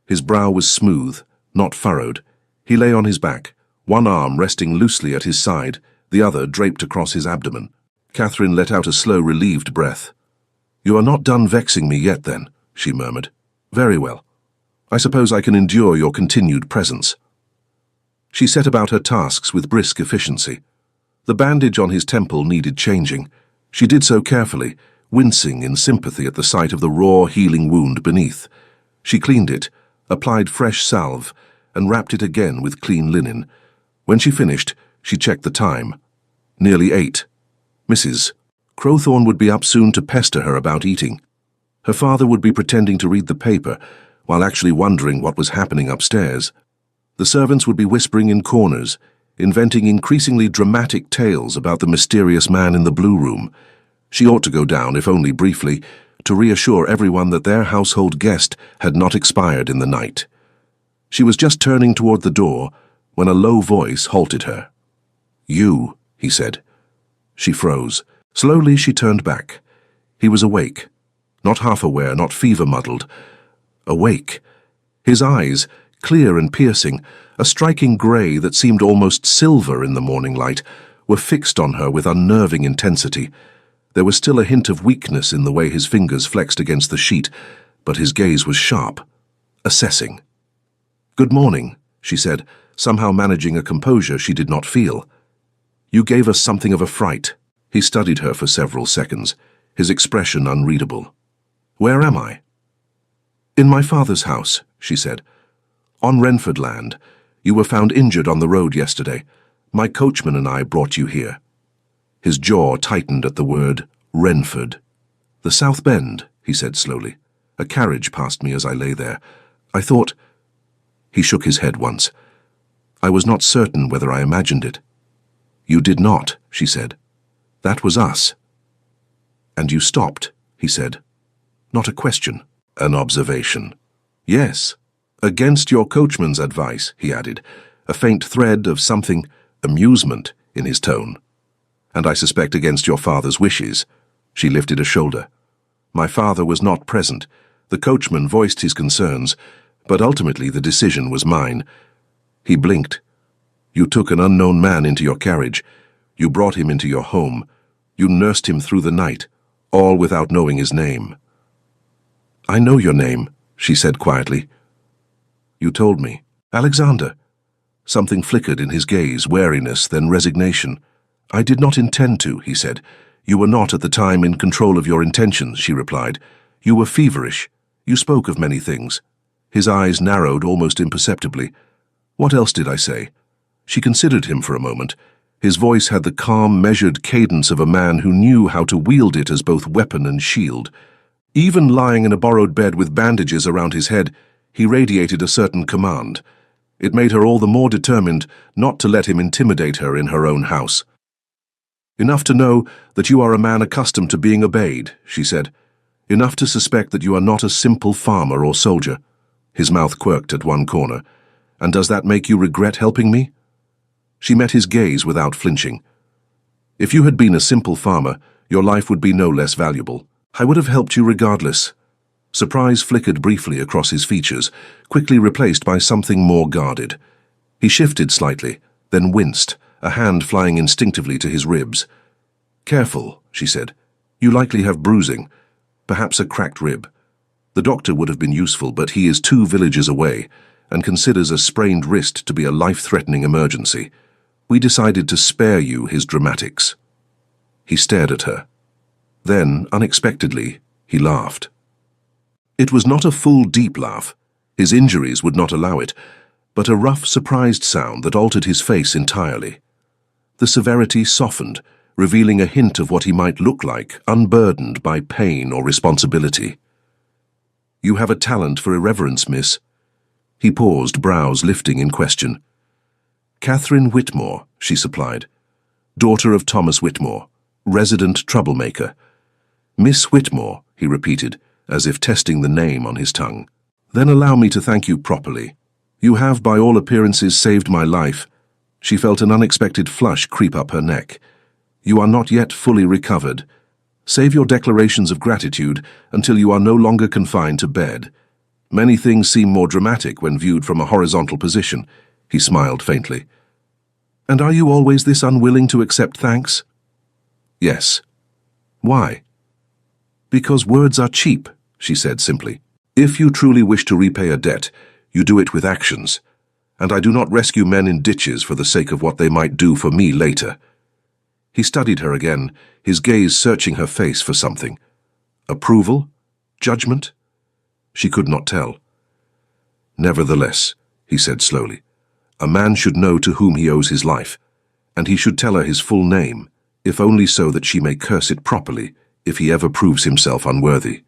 His brow was smooth, not furrowed. He lay on his back, one arm resting loosely at his side, the other draped across his abdomen. Catherine let out a slow, relieved breath. "You are not done vexing me yet, then," she murmured. "Very well. I suppose I can endure your continued presence." She set about her tasks with brisk efficiency. The bandage on his temple needed changing. She did so carefully, wincing in sympathy at the sight of the raw, healing wound beneath. She cleaned it, applied fresh salve, and wrapped it again with clean linen. When she finished, she checked the time. Nearly 8. Mrs. Crowthorne would be up soon to pester her about eating. Her father would be pretending to read the paper, while actually wondering what was happening upstairs. The servants would be whispering in corners, inventing increasingly dramatic tales about the mysterious man in the blue room. She ought to go down, if only briefly, to reassure everyone that their household guest had not expired in the night. She was just turning toward the door when a low voice halted her. "You," he said. She froze. Slowly she turned back. He was awake. Not half-aware, not fever-muddled. Awake. His eyes, clear and piercing, a striking grey that seemed almost silver in the morning light, were fixed on her with unnerving intensity. There was still a hint of weakness in the way his fingers flexed against the sheet, but his gaze was sharp, assessing. "Good morning," she said, somehow managing a composure she did not feel. "You gave us something of a fright." He studied her for several seconds, his expression unreadable. "Where am I?" "In my father's house," she said. "On Renford land. You were found injured on the road yesterday. My coachman and I brought you here." His jaw tightened at the word Renford. "The South Bend," he said slowly. "A carriage passed me as I lay there. I thought—" He shook his head once. "I was not certain whether I imagined it." "You did not," she said. "That was us." "And you stopped," he said. Not a question, an observation. "Yes. Against your coachman's advice," he added, a faint thread of something, amusement, in his tone. "And I suspect against your father's wishes." She lifted a shoulder. "My father was not present. The coachman voiced his concerns, but ultimately the decision was mine." He blinked. "You took an unknown man into your carriage. You brought him into your home. You nursed him through the night, all without knowing his name." "I know your name," she said quietly. "You told me. Alexander." Something flickered in his gaze, wariness, then resignation. "I did not intend to," he said. "You were not at the time in control of your intentions," she replied. "You were feverish. You spoke of many things." His eyes narrowed almost imperceptibly. "What else did I say?" She considered him for a moment. His voice had the calm, measured cadence of a man who knew how to wield it as both weapon and shield. Even lying in a borrowed bed with bandages around his head, he radiated a certain command. It made her all the more determined not to let him intimidate her in her own house. "Enough to know that you are a man accustomed to being obeyed," she said. "Enough to suspect that you are not a simple farmer or soldier." His mouth quirked at one corner. "And does that make you regret helping me?" She met his gaze without flinching. "If you had been a simple farmer, your life would be no less valuable. I would have helped you regardless." Surprise flickered briefly across his features, quickly replaced by something more guarded. He shifted slightly, then winced, a hand flying instinctively to his ribs. "Careful," she said. "You likely have bruising, perhaps a cracked rib. The doctor would have been useful, but he is 2 villages away and considers a sprained wrist to be a life-threatening emergency. We decided to spare you his dramatics." He stared at her. Then, unexpectedly, he laughed. It was not a full, deep laugh. His injuries would not allow it, but a rough, surprised sound that altered his face entirely. The severity softened, revealing a hint of what he might look like, unburdened by pain or responsibility. "You have a talent for irreverence, miss." He paused, brows lifting in question. "Catherine Whitmore," she supplied. "Daughter of Thomas Whitmore, resident troublemaker." "Miss Whitmore," he repeated, as if testing the name on his tongue. "Then allow me to thank you properly. You have, by all appearances, saved my life." She felt an unexpected flush creep up her neck. "You are not yet fully recovered. Save your declarations of gratitude until you are no longer confined to bed. Many things seem more dramatic when viewed from a horizontal position, he smiled faintly. And are you always this unwilling to accept thanks? Yes. Why? Because words are cheap, she said simply. If you truly wish to repay a debt, you do it with actions. And I do not rescue men in ditches for the sake of what they might do for me later. He studied her again, his gaze searching her face for something. Approval? Judgment? She could not tell. Nevertheless, he said slowly, a man should know to whom he owes his life, and he should tell her his full name, if only so that she may curse it properly if he ever proves himself unworthy.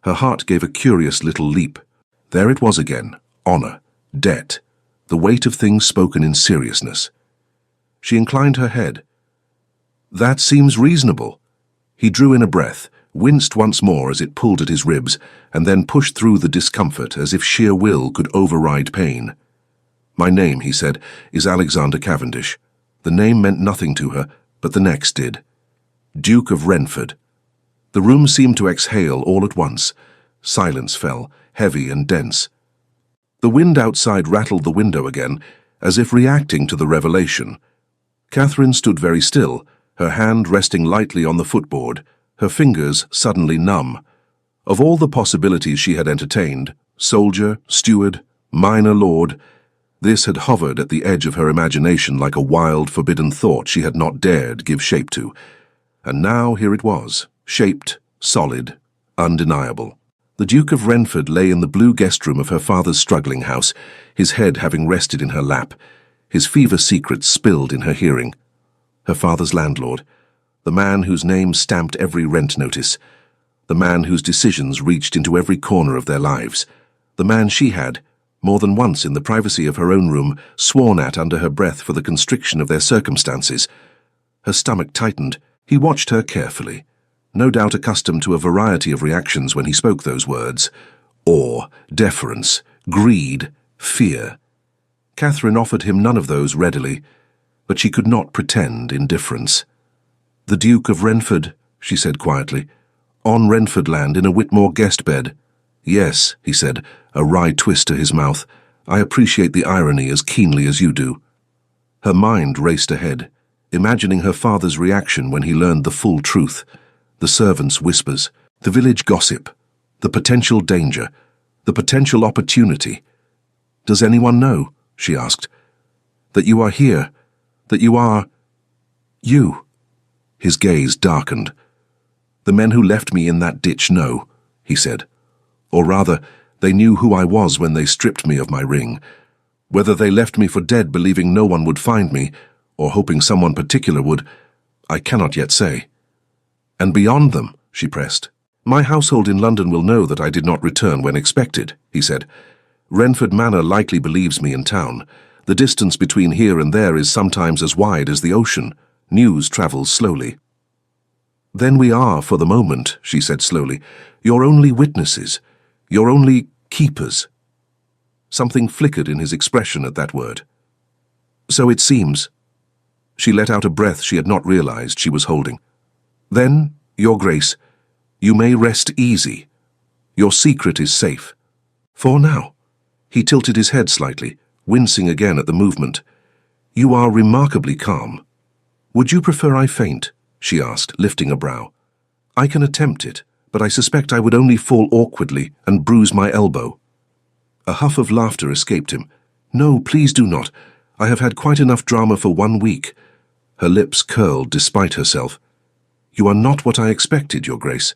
Her heart gave a curious little leap. There it was again, honor, debt, the weight of things spoken in seriousness. She inclined her head. That seems reasonable. He drew in a breath, winced once more as it pulled at his ribs, and then pushed through the discomfort as if sheer will could override pain. My name, he said, is Alexander Cavendish. The name meant nothing to her, but the next did. Duke of Renford. The room seemed to exhale all at once. Silence fell, heavy and dense. The wind outside rattled the window again, as if reacting to the revelation. Catherine stood very still, her hand resting lightly on the footboard, her fingers suddenly numb. Of all the possibilities she had entertained, soldier, steward, minor lord, this had hovered at the edge of her imagination like a wild, forbidden thought she had not dared give shape to. And now here it was, shaped, solid, undeniable. The Duke of Renford lay in the blue guest room of her father's struggling house, his head having rested in her lap, his fever secrets spilled in her hearing. Her father's landlord, the man whose name stamped every rent notice, the man whose decisions reached into every corner of their lives, the man she had, more than once in the privacy of her own room, sworn at under her breath for the constriction of their circumstances. Her stomach tightened. He watched her carefully, no doubt accustomed to a variety of reactions when he spoke those words. Awe, deference, greed, fear. Catherine offered him none of those readily, but she could not pretend indifference. The Duke of Renford, she said quietly, on Renford land in a Whitmore guest bed. Yes, he said, a wry twist to his mouth. I appreciate the irony as keenly as you do. Her mind raced ahead, imagining her father's reaction when he learned the full truth, the servants' whispers, the village gossip, the potential danger, the potential opportunity. Does anyone know, she asked, that you are here, that you are... you? His gaze darkened. The men who left me in that ditch know, he said. Or rather, they knew who I was when they stripped me of my ring. Whether they left me for dead believing no one would find me, or hoping someone particular would, I cannot yet say. And beyond them, she pressed, my household in London will know that I did not return when expected, he said. Renford Manor likely believes me in town. The distance between here and there is sometimes as wide as the ocean. News travels slowly. Then we are, for the moment, she said slowly, your only witnesses, your only keepers. Something flickered in his expression at that word. So it seems. She let out a breath she had not realized she was holding. Then, Your Grace, you may rest easy. Your secret is safe. For now. He tilted his head slightly, wincing again at the movement. You are remarkably calm. Would you prefer I faint? She asked, lifting a brow. I can attempt it, but I suspect I would only fall awkwardly and bruise my elbow. A huff of laughter escaped him. No, please do not. I have had quite enough drama for 1 week. Her lips curled despite herself. You are not what I expected, Your Grace.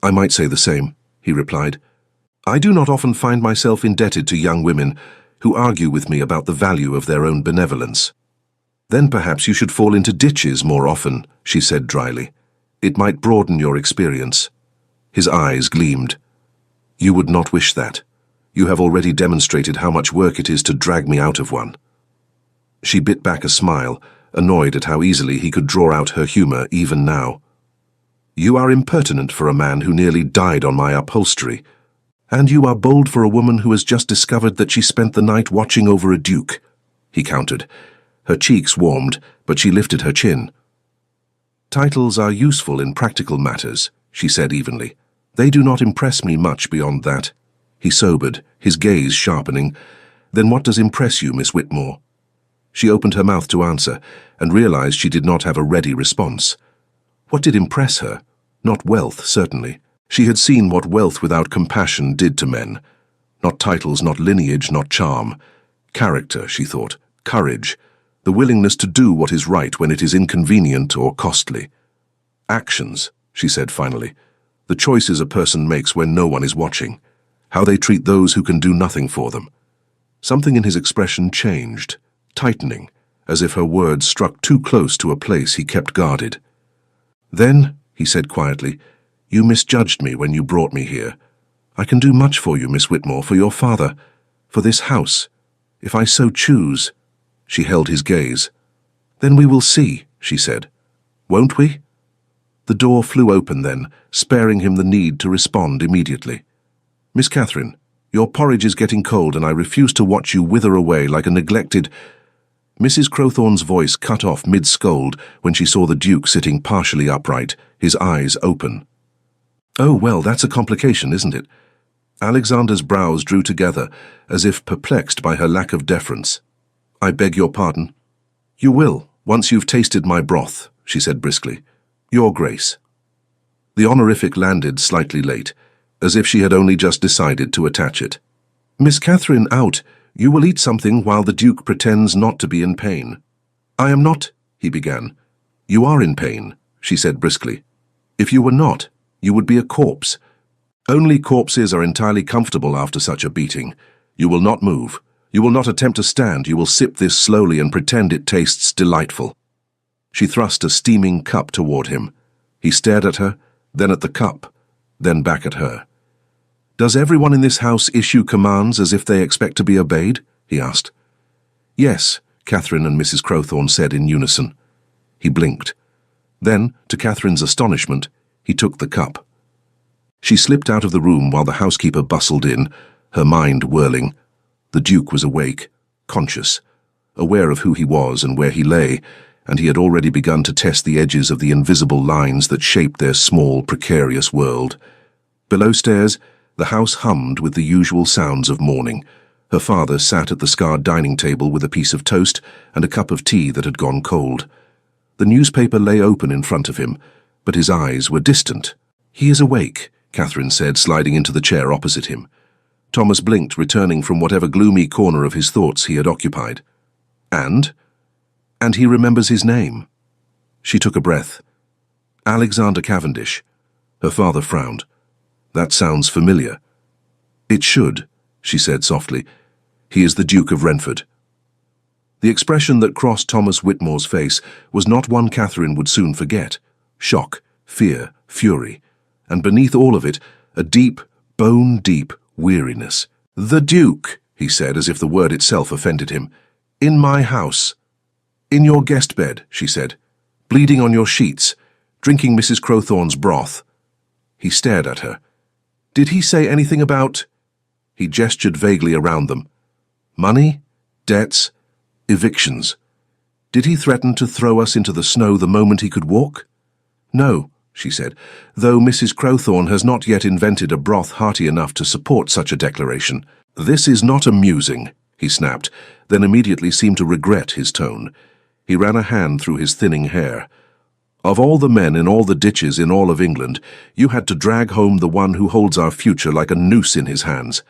I might say the same, he replied. I do not often find myself indebted to young women who argue with me about the value of their own benevolence. Then perhaps you should fall into ditches more often, she said dryly. It might broaden your experience. His eyes gleamed. You would not wish that. You have already demonstrated how much work it is to drag me out of one. She bit back a smile, annoyed at how easily he could draw out her humor even now. You are impertinent for a man who nearly died on my upholstery, and you are bold for a woman who has just discovered that she spent the night watching over a duke, he countered. Her cheeks warmed, but she lifted her chin. Titles are useful in practical matters, she said evenly. They do not impress me much beyond that. He sobered, his gaze sharpening. "Then what does impress you, Miss Whitmore?" She opened her mouth to answer, and realized she did not have a ready response. What did impress her? Not wealth, certainly. She had seen what wealth without compassion did to men. Not titles, not lineage, not charm. Character, she thought. Courage. The willingness to do what is right when it is inconvenient or costly. Actions, she said finally. The choices a person makes when no one is watching. How they treat those who can do nothing for them. Something in his expression changed, tightening, as if her words struck too close to a place he kept guarded. "Then," he said quietly, "you misjudged me when you brought me here. I can do much for you, Miss Whitmore, for your father, for this house, if I so choose." She held his gaze. "Then we will see," she said. "Won't we?" The door flew open then, sparing him the need to respond immediately. "Miss Catherine, your porridge is getting cold and I refuse to watch you wither away like a neglected—" Mrs. Crowthorne's voice cut off mid-scold when she saw the Duke sitting partially upright, his eyes open. "Oh, well, that's a complication, isn't it?" Alexander's brows drew together, as if perplexed by her lack of deference. "I beg your pardon." "You will, once you've tasted my broth," she said briskly. "Your Grace." The honorific landed slightly late, as if she had only just decided to attach it. "Miss Catherine, out. You will eat something while the Duke pretends not to be in pain." "I am not," he began. "You are in pain," she said briskly. "If you were not, you would be a corpse. Only corpses are entirely comfortable after such a beating. You will not move. You will not attempt to stand. You will sip this slowly and pretend it tastes delightful." She thrust a steaming cup toward him. He stared at her, then at the cup, then back at her. "Does everyone in this house issue commands as if they expect to be obeyed?" he asked. "Yes," Catherine and Mrs. Crowthorne said in unison. He blinked. Then, to Catherine's astonishment, he took the cup. She slipped out of the room while the housekeeper bustled in, her mind whirling. The Duke was awake, conscious, aware of who he was and where he lay, and he had already begun to test the edges of the invisible lines that shaped their small, precarious world. Below stairs, the house hummed with the usual sounds of morning. Her father sat at the scarred dining table with a piece of toast and a cup of tea that had gone cold. The newspaper lay open in front of him, but his eyes were distant. "He is awake," Catherine said, sliding into the chair opposite him. Thomas blinked, returning from whatever gloomy corner of his thoughts he had occupied. And he remembers his name." She took a breath. "Alexander Cavendish." Her father frowned. "That sounds familiar." "It should," she said softly. "He is the Duke of Renford." The expression that crossed Thomas Whitmore's face was not one Catherine would soon forget. Shock, fear, fury, and beneath all of it, a deep, bone-deep weariness. "The Duke," he said, as if the word itself offended him. "In my house." "In your guest bed," she said, "bleeding on your sheets, drinking Mrs. Crowthorne's broth." He stared at her. "Did he say anything about—" He gestured vaguely around them. "Money? Debts? Evictions? Did he threaten to throw us into the snow the moment he could walk?" "No," she said, "though Mrs. Crowthorne has not yet invented a broth hearty enough to support such a declaration." "This is not amusing," he snapped, then immediately seemed to regret his tone. He ran a hand through his thinning hair. "Of all the men in all the ditches in all of England, you had to drag home the one who holds our future like a noose in his hands."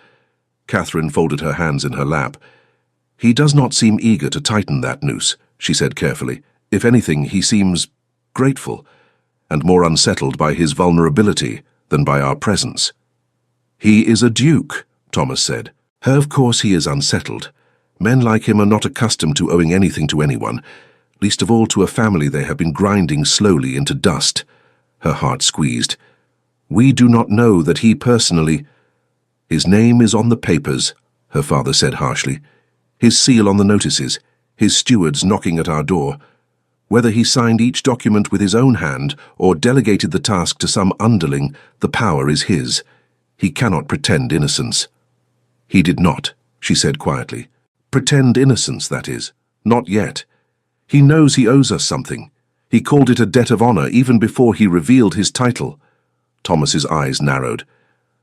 Catherine folded her hands in her lap. "He does not seem eager to tighten that noose," she said carefully. "If anything, he seems grateful, and more unsettled by his vulnerability than by our presence." "He is a duke," Thomas said. "Of course he is unsettled. Men like him are not accustomed to owing anything to anyone, least of all to a family they have been grinding slowly into dust." Her heart squeezed. "We do not know that he personally—" "His name is on the papers," her father said harshly. "His seal on the notices, his stewards knocking at our door. Whether he signed each document with his own hand or delegated the task to some underling, the power is his. He cannot pretend innocence." "He did not," she said quietly. "Pretend innocence, that is. Not yet. He knows he owes us something. He called it a debt of honor even before he revealed his title." Thomas's eyes narrowed.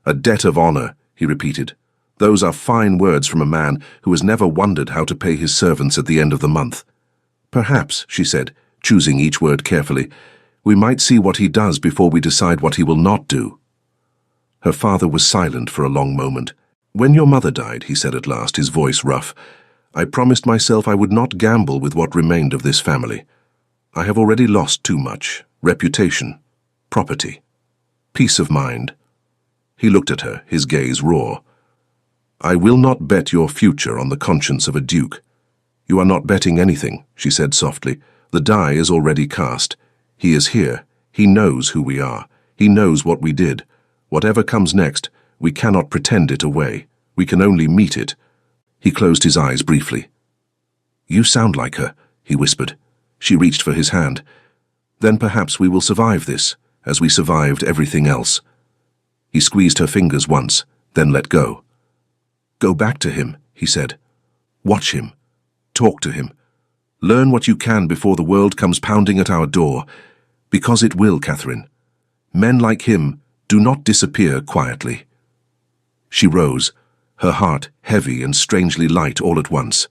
"A debt of honor," he repeated. Those are fine words from a man who has never wondered how to pay his servants at the end of the month. Perhaps, she said, choosing each word carefully, we might see what he does before we decide what he will not do. Her father was silent for a long moment. When your mother died, he said at last, his voice rough, I promised myself I would not gamble with what remained of this family. I have already lost too much. Reputation, property, peace of mind. He looked at her, his gaze raw. I will not bet your future on the conscience of a duke. You are not betting anything, she said softly. The die is already cast. He is here. He knows who we are. He knows what we did. Whatever comes next, we cannot pretend it away. We can only meet it. He closed his eyes briefly. You sound like her, he whispered. She reached for his hand. Then perhaps we will survive this, as we survived everything else. He squeezed her fingers once, then let go. Go back to him, he said. Watch him. Talk to him. Learn what you can before the world comes pounding at our door. Because it will, Catherine. Men like him do not disappear quietly. She rose, her heart heavy and strangely light all at once.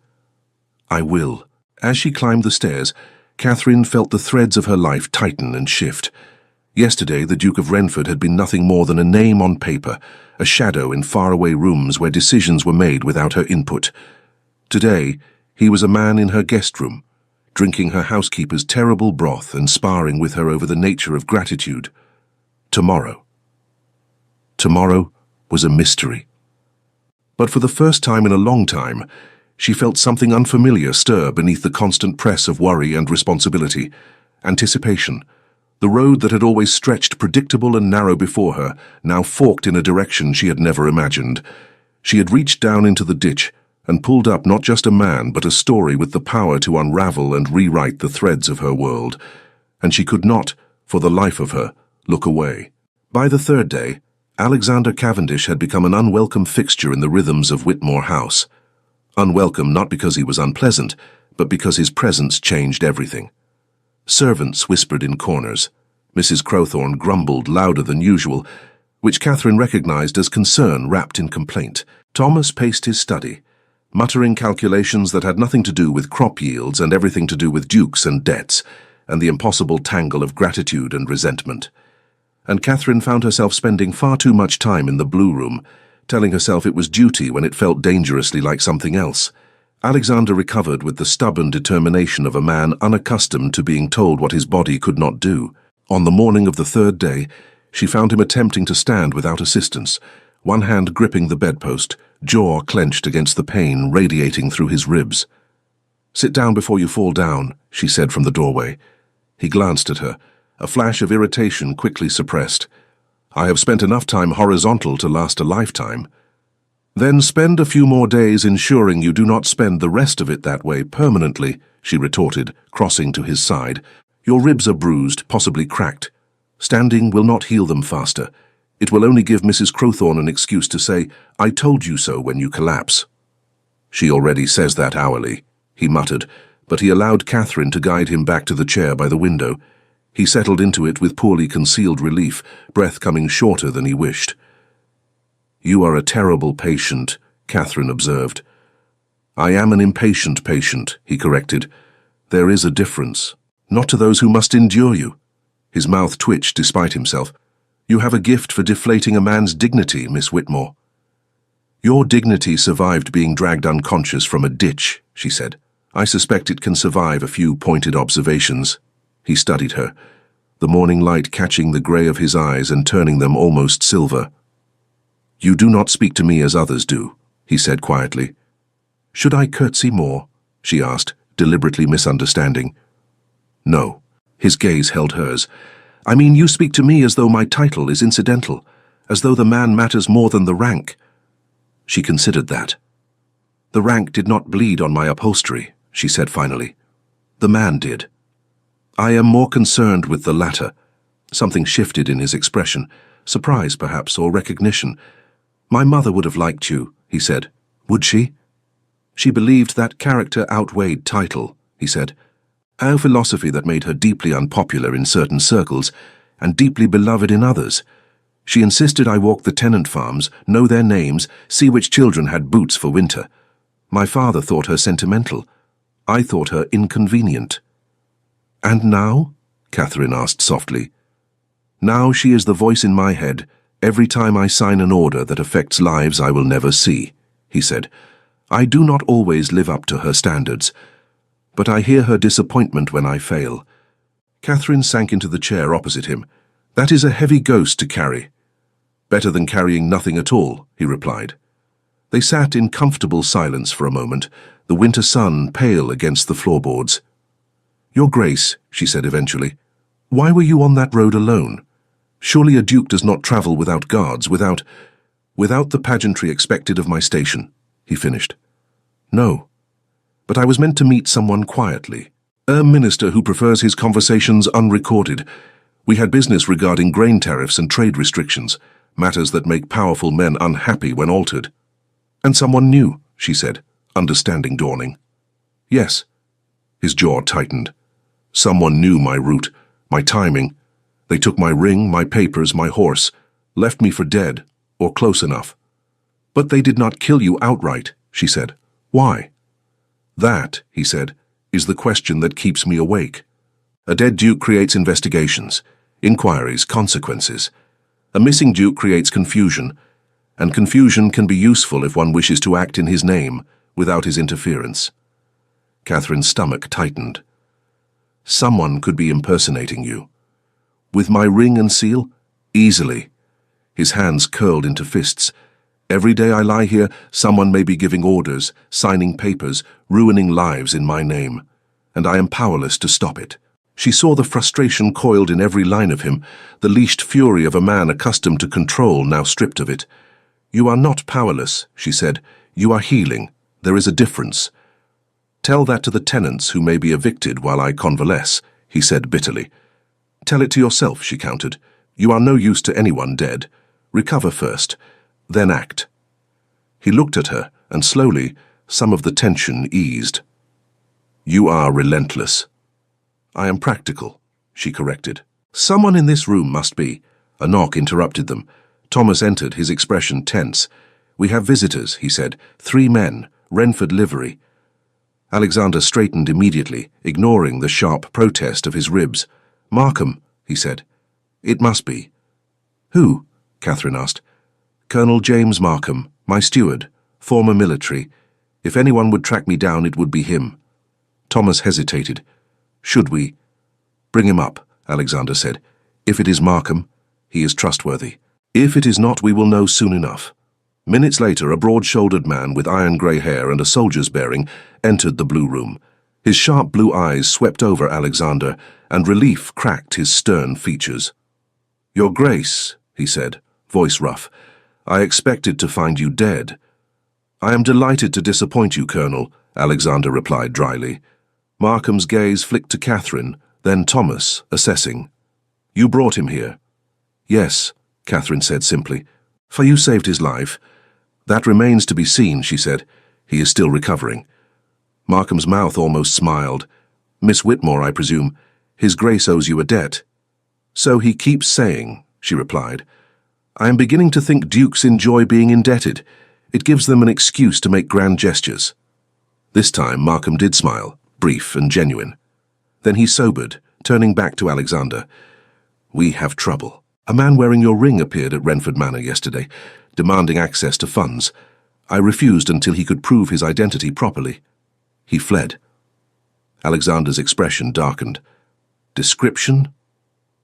I will. As she climbed the stairs, Catherine felt the threads of her life tighten and shift. Yesterday, the Duke of Renford had been nothing more than a name on paper, a shadow in faraway rooms where decisions were made without her input. Today, he was a man in her guest room, drinking her housekeeper's terrible broth and sparring with her over the nature of gratitude. Tomorrow was a mystery. But for the first time in a long time, she felt something unfamiliar stir beneath the constant press of worry and responsibility. Anticipation. The road that had always stretched predictable and narrow before her now forked in a direction she had never imagined. She had reached down into the ditch and pulled up not just a man but a story with the power to unravel and rewrite the threads of her world. And she could not, for the life of her, look away. By the third day, Alexander Cavendish had become an unwelcome fixture in the rhythms of Whitmore House. Unwelcome not because he was unpleasant, but because his presence changed everything. Servants whispered in corners. Mrs. Crowthorne grumbled louder than usual, which Catherine recognized as concern wrapped in complaint. Thomas paced his study, muttering calculations that had nothing to do with crop yields and everything to do with dukes and debts, and the impossible tangle of gratitude and resentment. And Catherine found herself spending far too much time in the blue room, telling herself it was duty when it felt dangerously like something else. Alexander recovered with the stubborn determination of a man unaccustomed to being told what his body could not do. On the morning of the third day, she found him attempting to stand without assistance, one hand gripping the bedpost, jaw clenched against the pain radiating through his ribs. Sit down before you fall down, she said from the doorway. He glanced at her, a flash of irritation quickly suppressed. I have spent enough time horizontal to last a lifetime. Then spend a few more days ensuring you do not spend the rest of it that way permanently, she retorted, crossing to his side. Your ribs are bruised, possibly cracked. Standing will not heal them faster. It will only give Mrs. Crowthorne an excuse to say, I told you so when you collapse. She already says that hourly, he muttered, but he allowed Catherine to guide him back to the chair by the window. He settled into it with poorly concealed relief, breath coming shorter than he wished. You are a terrible patient, Catherine observed. I am an impatient patient, he corrected. There is a difference. Not to those who must endure you. His mouth twitched despite himself. You have a gift for deflating a man's dignity, Miss Whitmore. Your dignity survived being dragged unconscious from a ditch, she said. I suspect it can survive a few pointed observations. He studied her, the morning light catching the grey of his eyes and turning them almost silver. You do not speak to me as others do, he said quietly. Should I curtsy more? She asked, deliberately misunderstanding. No. His gaze held hers. I mean, you speak to me as though my title is incidental, as though the man matters more than the rank. She considered that. The rank did not bleed on my upholstery, she said finally. The man did. I am more concerned with the latter. Something shifted in his expression, surprise perhaps, or recognition. My mother would have liked you, he said. Would she? She believed that character outweighed title, he said. A philosophy that made her deeply unpopular in certain circles and deeply beloved in others. She insisted I walk the tenant farms, know their names, see which children had boots for winter. My father thought her sentimental. I thought her inconvenient. And now? Catherine asked softly. Now she is the voice in my head every time I sign an order that affects lives I will never see, he said. I do not always live up to her standards, but I hear her disappointment when I fail. Catherine sank into the chair opposite him. That is a heavy ghost to carry. Better than carrying nothing at all, he replied. They sat in comfortable silence for a moment, the winter sun pale against the floorboards. Your Grace, she said eventually, why were you on that road alone? Surely a duke does not travel without guards, without the pageantry expected of my station, he finished. No, but I was meant to meet someone quietly. A minister who prefers his conversations unrecorded. We had business regarding grain tariffs and trade restrictions, matters that make powerful men unhappy when altered. And someone new, she said, understanding dawning. Yes. His jaw tightened. Someone knew my route, my timing. They took my ring, my papers, my horse, left me for dead, or close enough. But they did not kill you outright, she said. Why? That, he said, is the question that keeps me awake. A dead duke creates investigations, inquiries, consequences. A missing duke creates confusion, and confusion can be useful if one wishes to act in his name without his interference. Catherine's stomach tightened. Someone could be impersonating you. With my ring and seal? Easily. His hands curled into fists. Every day I lie here, someone may be giving orders, signing papers, ruining lives in my name, and I am powerless to stop it. She saw the frustration coiled in every line of him, the leashed fury of a man accustomed to control now stripped of it. You are not powerless, she said. You are healing. There is a difference. Tell that to the tenants who may be evicted while I convalesce, he said bitterly. Tell it to yourself, she countered. You are no use to anyone dead. Recover first, then act. He looked at her, and slowly, some of the tension eased. You are relentless. I am practical, she corrected. Someone in this room must be. A knock interrupted them. Thomas entered, his expression tense. We have visitors, he said. 3 men, Renford livery. Alexander straightened immediately, ignoring the sharp protest of his ribs. Markham, he said. It must be. Who? Catherine asked. Colonel James Markham, my steward, former military. If anyone would track me down, it would be him. Thomas hesitated. Should we? Bring him up, Alexander said. If it is Markham, he is trustworthy. If it is not, we will know soon enough. Minutes later, a broad-shouldered man with iron-grey hair and a soldier's bearing entered the blue room. His sharp blue eyes swept over Alexander, and relief cracked his stern features. Your Grace, he said, voice rough, I expected to find you dead. I am delighted to disappoint you, Colonel, Alexander replied dryly. Markham's gaze flicked to Catherine, then Thomas, assessing. You brought him here. Yes, Catherine said simply. For you saved his life. That remains to be seen, she said. He is still recovering. Markham's mouth almost smiled. Miss Whitmore, I presume. His Grace owes you a debt. So he keeps saying, she replied. I am beginning to think dukes enjoy being indebted. It gives them an excuse to make grand gestures. This time Markham did smile, brief and genuine. Then he sobered, turning back to Alexander. We have trouble. A man wearing your ring appeared at Renford Manor yesterday, demanding access to funds. I refused until he could prove his identity properly. He fled. Alexander's expression darkened. Description?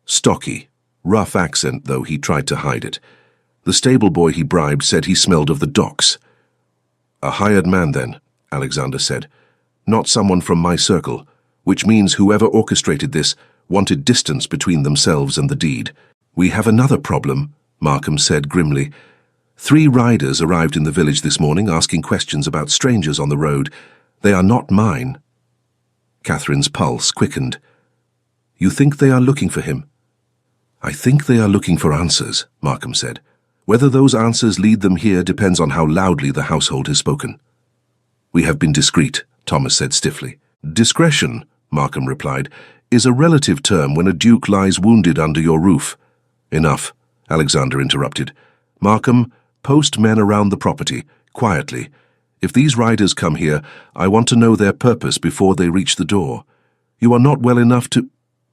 Stocky, rough accent, though he tried to hide it. The stable boy he bribed said he smelled of the docks. A hired man, then, Alexander said. Not someone from my circle, which means whoever orchestrated this wanted distance between themselves and the deed. We have another problem, Markham said grimly. 3 riders arrived in the village this morning asking questions about strangers on the road. They are not mine. Catherine's pulse quickened. You think they are looking for him? I think they are looking for answers, Markham said. Whether those answers lead them here depends on how loudly the household has spoken. We have been discreet, Thomas said stiffly. Discretion, Markham replied, is a relative term when a duke lies wounded under your roof. Enough, Alexander interrupted. Markham, post men around the property, quietly. If these riders come here, I want to know their purpose before they reach the door. You are not well enough to—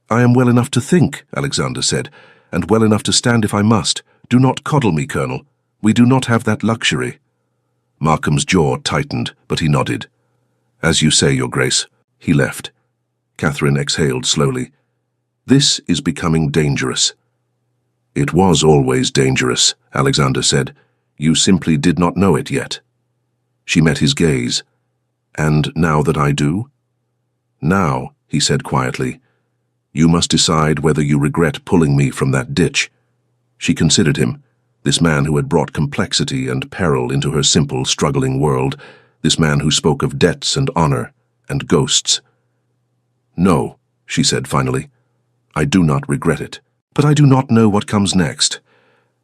I am well enough to think, Alexander said, and well enough to stand if I must. Do not coddle me, Colonel. We do not have that luxury. Markham's jaw tightened, but he nodded. As you say, Your Grace. He left. Catherine exhaled slowly. This is becoming dangerous. It was always dangerous, Alexander said. You simply did not know it yet. She met his gaze. And now that I do? Now, he said quietly, you must decide whether you regret pulling me from that ditch. She considered him, this man who had brought complexity and peril into her simple, struggling world, this man who spoke of debts and honor and ghosts. No, she said finally. I do not regret it. But I do not know what comes next.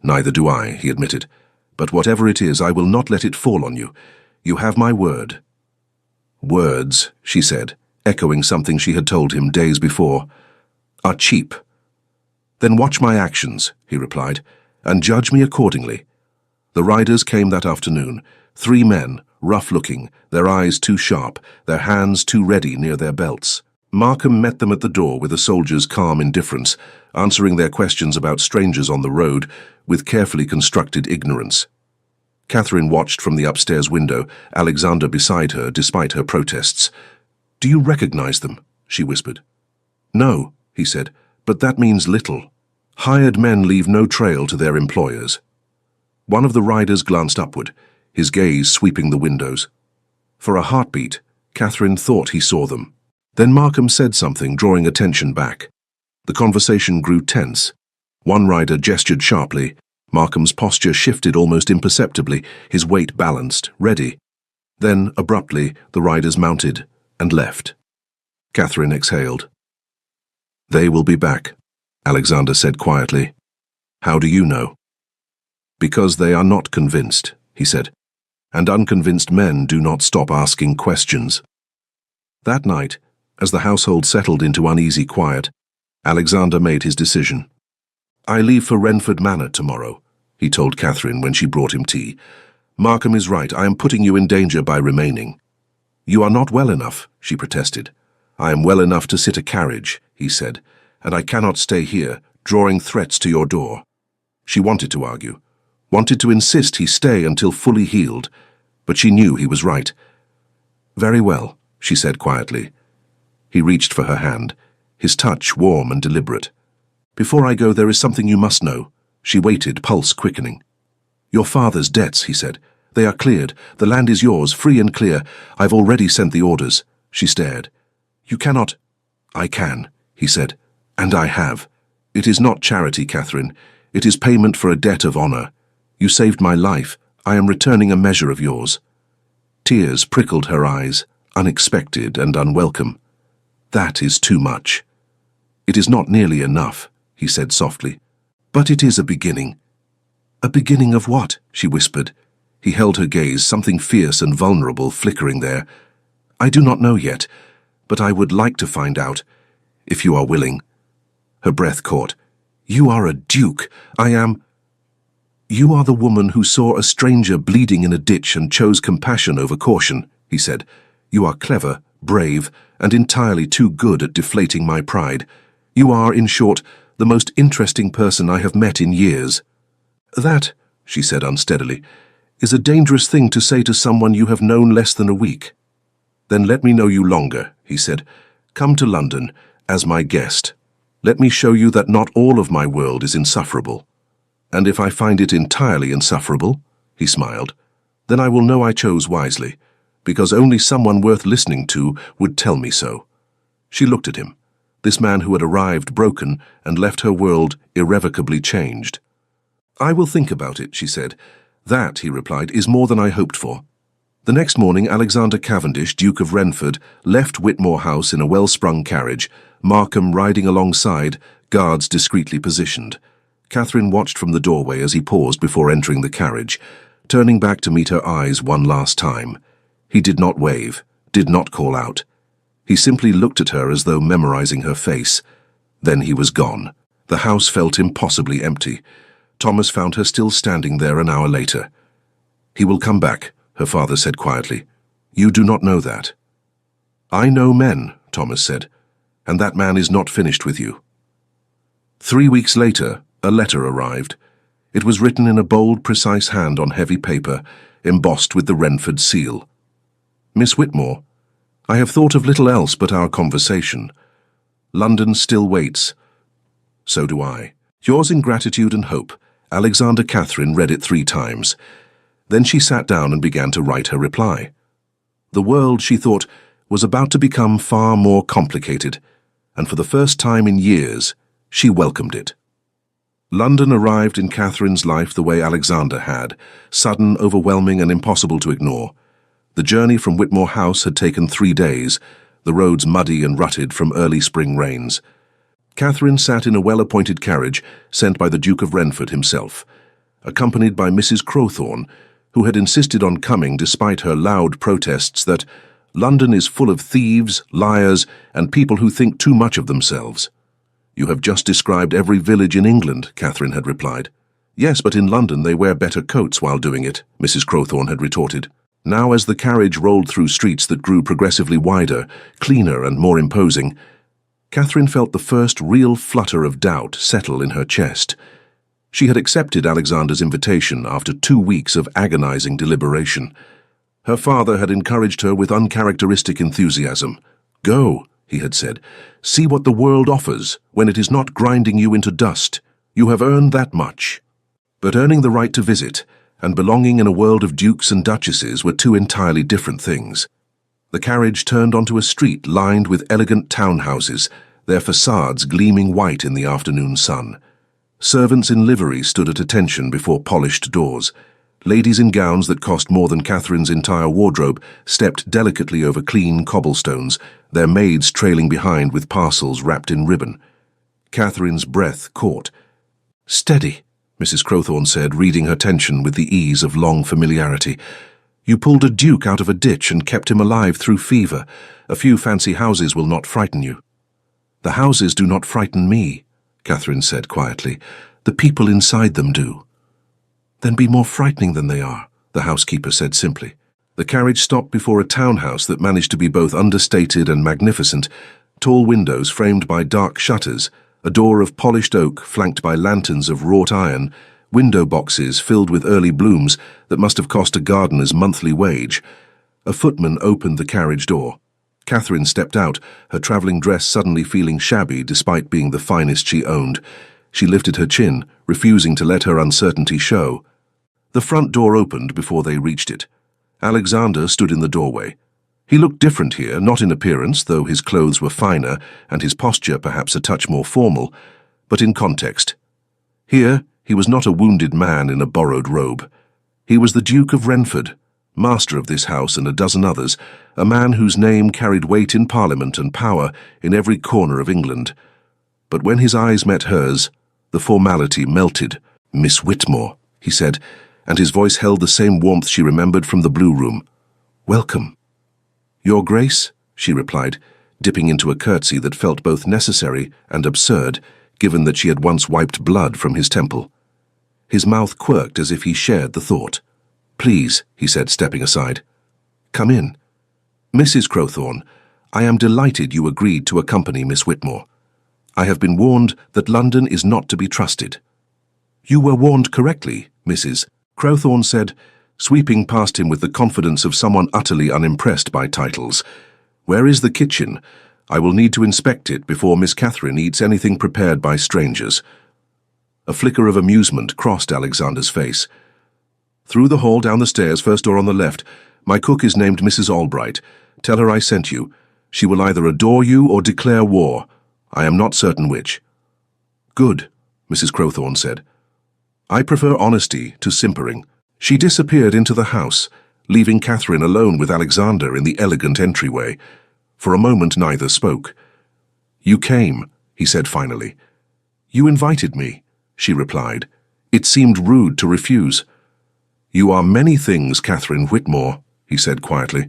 Neither do I, he admitted. But whatever it is, I will not let it fall on you. You have my word. Words, she said, echoing something she had told him days before, are cheap. Then watch my actions, he replied, and judge me accordingly. The riders came that afternoon, 3 men, rough-looking, their eyes too sharp, their hands too ready near their belts. Markham met them at the door with a soldier's calm indifference, answering their questions about strangers on the road with carefully constructed ignorance. Catherine watched from the upstairs window, Alexander beside her, despite her protests. Do you recognize them? She whispered. No, he said, but that means little. Hired men leave no trail to their employers. One of the riders glanced upward, his gaze sweeping the windows. For a heartbeat, Catherine thought he saw them. Then Markham said something, drawing attention back. The conversation grew tense. One rider gestured sharply. Markham's posture shifted almost imperceptibly, his weight balanced, ready. Then, abruptly, the riders mounted and left. Catherine exhaled. They will be back, Alexander said quietly. How do you know? Because they are not convinced, he said, and unconvinced men do not stop asking questions. That night, as the household settled into uneasy quiet, Alexander made his decision. I leave for Renford Manor tomorrow, he told Catherine when she brought him tea. Markham is right, I am putting you in danger by remaining. You are not well enough, she protested. I am well enough to sit a carriage, he said, and I cannot stay here, drawing threats to your door. She wanted to argue, wanted to insist he stay until fully healed, but she knew he was right. Very well, she said quietly. He reached for her hand, his touch warm and deliberate. Before I go, there is something you must know. She waited, pulse quickening. Your father's debts, he said. They are cleared. The land is yours, free and clear. I've already sent the orders. She stared. You cannot— I can, he said, and I have. It is not charity, Catherine. It is payment for a debt of honor. You saved my life. I am returning a measure of yours. Tears prickled her eyes, unexpected and unwelcome. That is too much. It is not nearly enough, he said softly. But it is a beginning. A beginning of what? She whispered. He held her gaze, something fierce and vulnerable flickering there. I do not know yet, but I would like to find out, if you are willing. Her breath caught. You are a duke. I am— You are the woman who saw a stranger bleeding in a ditch and chose compassion over caution, he said. You are clever, brave, and entirely too good at deflating my pride. You are, in short, the most interesting person I have met in years. That, she said unsteadily, is a dangerous thing to say to someone you have known less than a week. Then let me know you longer, he said. Come to London, as my guest. Let me show you that not all of my world is insufferable. And if I find it entirely insufferable, he smiled, then I will know I chose wisely, because only someone worth listening to would tell me so. She looked at him, this man who had arrived broken and left her world irrevocably changed. I will think about it, she said. That, he replied, is more than I hoped for. The next morning, Alexander Cavendish, Duke of Renford, left Whitmore House in a well-sprung carriage, Markham riding alongside, guards discreetly positioned. Catherine watched from the doorway as he paused before entering the carriage, turning back to meet her eyes one last time. He did not wave, did not call out. He simply looked at her as though memorizing her face. Then he was gone. The house felt impossibly empty. Thomas found her still standing there an hour later. "He will come back," her father said quietly. "You do not know that." "I know men," Thomas said, "and that man is not finished with you." 3 weeks later, a letter arrived. It was written in a bold, precise hand on heavy paper, embossed with the Renford seal. "Miss Whitmore, I have thought of little else but our conversation. London still waits. So do I. Yours in gratitude and hope." Alexander Catherine read it 3 times. Then she sat down and began to write her reply. The world, she thought, was about to become far more complicated, and for the first time in years, she welcomed it. London arrived in Catherine's life the way Alexander had, sudden, overwhelming, and impossible to ignore. The journey from Whitmore House had taken 3 days, the roads muddy and rutted from early spring rains. Catherine sat in a well-appointed carriage sent by the Duke of Renford himself, accompanied by Mrs. Crowthorne, who had insisted on coming despite her loud protests that London is full of thieves, liars, and people who think too much of themselves. "You have just described every village in England," Catherine had replied. "Yes, but in London they wear better coats while doing it," Mrs. Crowthorne had retorted. Now, as the carriage rolled through streets that grew progressively wider, cleaner, and more imposing, Catherine felt the first real flutter of doubt settle in her chest. She had accepted Alexander's invitation after 2 weeks of agonizing deliberation. Her father had encouraged her with uncharacteristic enthusiasm. "Go," he had said. "See what the world offers when it is not grinding you into dust. You have earned that much." But earning the right to visit and belonging in a world of dukes and duchesses were 2 entirely different things. The carriage turned onto a street lined with elegant townhouses, their facades gleaming white in the afternoon sun. Servants in livery stood at attention before polished doors. Ladies in gowns that cost more than Catherine's entire wardrobe stepped delicately over clean cobblestones, their maids trailing behind with parcels wrapped in ribbon. Catherine's breath caught. "Steady," Mrs. Crowthorne said, reading her tension with the ease of long familiarity. "You pulled a duke out of a ditch and kept him alive through fever. A few fancy houses will not frighten you." "The houses do not frighten me," Catherine said quietly. "The people inside them do." "Then be more frightening than they are," the housekeeper said simply. The carriage stopped before a townhouse that managed to be both understated and magnificent, tall windows framed by dark shutters, a door of polished oak flanked by lanterns of wrought iron, window boxes filled with early blooms that must have cost a gardener's monthly wage. A footman opened the carriage door. Catherine stepped out, her travelling dress suddenly feeling shabby despite being the finest she owned. She lifted her chin, refusing to let her uncertainty show. The front door opened before they reached it. Alexander stood in the doorway. He looked different here, not in appearance, though his clothes were finer and his posture perhaps a touch more formal, but in context. Here, he was not a wounded man in a borrowed robe. He was the Duke of Renford, master of this house and a dozen others, a man whose name carried weight in Parliament and power in every corner of England. But when his eyes met hers, the formality melted. "Miss Whitmore," he said, and his voice held the same warmth she remembered from the Blue Room. "Welcome." "Your Grace," she replied, dipping into a curtsy that felt both necessary and absurd, given that she had once wiped blood from his temple. His mouth quirked as if he shared the thought. "Please," he said, stepping aside. "Come in. Mrs. Crowthorne, I am delighted you agreed to accompany Miss Whitmore. I have been warned that London is not to be trusted." "You were warned correctly, Mrs." Crowthorne said, sweeping past him with the confidence of someone utterly unimpressed by titles. "Where is the kitchen? I will need to inspect it before Miss Catherine eats anything prepared by strangers." A flicker of amusement crossed Alexander's face. "Through the hall, down the stairs, first door on the left. My cook is named Mrs. Albright. Tell her I sent you. She will either adore you or declare war. I am not certain which." "Good," Mrs. Crowthorne said. "I prefer honesty to simpering." She disappeared into the house, leaving Catherine alone with Alexander in the elegant entryway. For a moment neither spoke. "You came," he said finally. "You invited me," she replied. It seemed rude to refuse. "You are many things, Catherine Whitmore," he said quietly,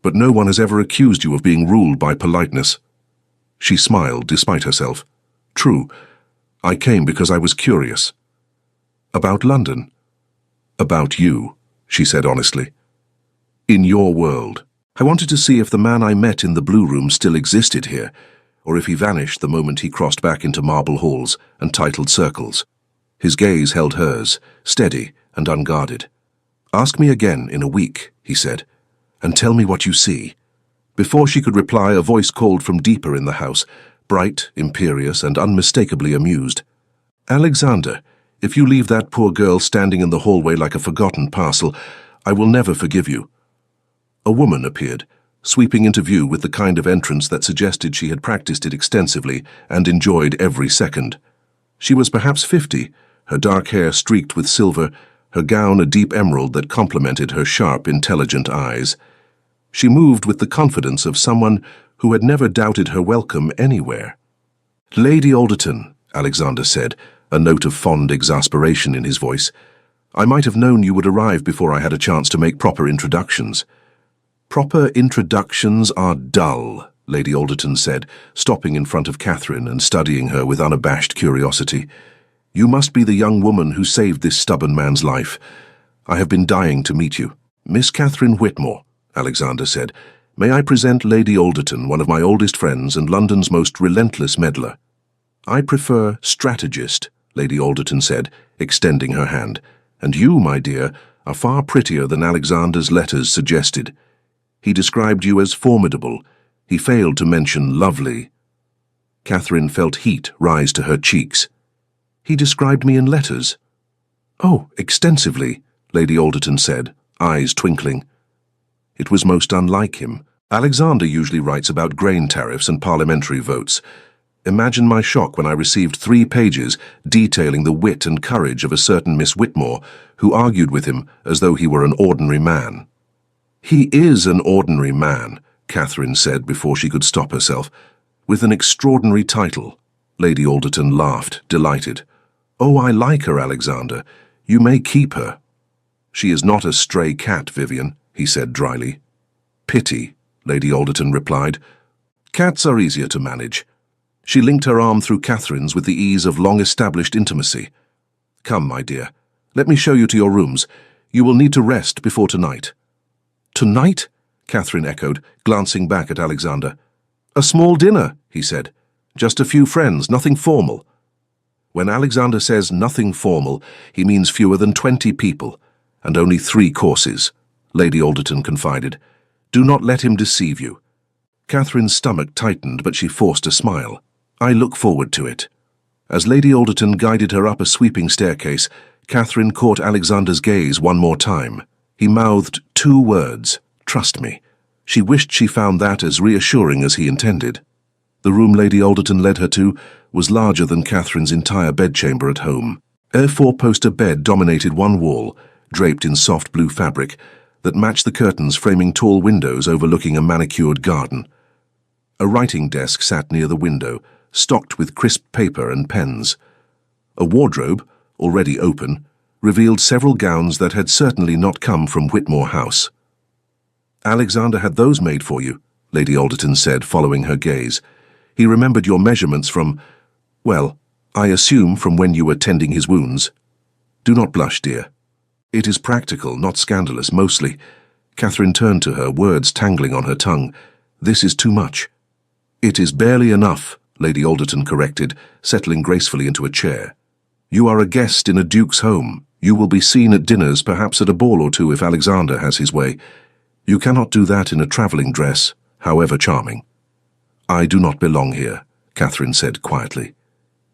"but no one has ever accused you of being ruled by politeness." She smiled despite herself. "True. I came because I was curious." About London. About you, she said honestly. In your world. I wanted to see if the man I met in the Blue Room still existed here, or if he vanished the moment he crossed back into marble halls and titled circles. His gaze held hers, steady and unguarded. Ask me again in a week, he said, and tell me what you see. Before she could reply, a voice called from deeper in the house, bright, imperious, and unmistakably amused. Alexander, if you leave that poor girl standing in the hallway like a forgotten parcel, I will never forgive you. A woman appeared, sweeping into view with the kind of entrance that suggested she had practiced it extensively and enjoyed every second. She was perhaps 50, her dark hair streaked with silver, her gown a deep emerald that complemented her sharp, intelligent eyes. She moved with the confidence of someone who had never doubted her welcome anywhere. Lady Alderton, Alexander said, a note of fond exasperation in his voice. I might have known you would arrive before I had a chance to make proper introductions. Proper introductions are dull, Lady Alderton said, stopping in front of Catherine and studying her with unabashed curiosity. You must be the young woman who saved this stubborn man's life. I have been dying to meet you. Miss Catherine Whitmore, Alexander said. May I present Lady Alderton, one of my oldest friends and London's most relentless meddler. I prefer strategist, Lady Alderton said, extending her hand. And you, my dear, are far prettier than Alexander's letters suggested. He described you as formidable. He failed to mention lovely. Catherine felt heat rise to her cheeks. He described me in letters. Oh, extensively, Lady Alderton said, eyes twinkling. It was most unlike him. Alexander usually writes about grain tariffs and parliamentary votes. Imagine my shock when I received 3 pages detailing the wit and courage of a certain Miss Whitmore, who argued with him as though he were an ordinary man. He is an ordinary man, Catherine said before she could stop herself. With an extraordinary title. Lady Alderton laughed, delighted. Oh, I like her, Alexander. You may keep her. She is not a stray cat, Vivian, he said dryly. Pity, Lady Alderton replied. Cats are easier to manage. She linked her arm through Catherine's with the ease of long-established intimacy. Come, my dear. Let me show you to your rooms. You will need to rest before tonight. Tonight? Catherine echoed, glancing back at Alexander. A small dinner, he said. Just a few friends, nothing formal. When Alexander says nothing formal, he means fewer than 20 people, and only 3 courses, Lady Alderton confided. Do not let him deceive you. Catherine's stomach tightened, but she forced a smile. I look forward to it. As Lady Alderton guided her up a sweeping staircase, Catherine caught Alexander's gaze one more time. He mouthed 2 words, trust me. She wished she found that as reassuring as he intended. The room Lady Alderton led her to was larger than Catherine's entire bedchamber at home. A 4-poster bed dominated one wall, draped in soft blue fabric, that matched the curtains framing tall windows overlooking a manicured garden. A writing desk sat near the window, stocked with crisp paper and pens. A wardrobe, already open, revealed several gowns that had certainly not come from Whitmore House. Alexander had those made for you, Lady Alderton said, following her gaze. He remembered your measurements from, well, I assume from when you were tending his wounds. Do not blush, dear. It is practical, not scandalous, mostly. Catherine turned to her, words tangling on her tongue. This is too much. It is barely enough, Lady Alderton corrected, settling gracefully into a chair. You are a guest in a duke's home. You will be seen at dinners, perhaps at a ball or 2 if Alexander has his way. You cannot do that in a travelling dress, however charming. I do not belong here, Catherine said quietly.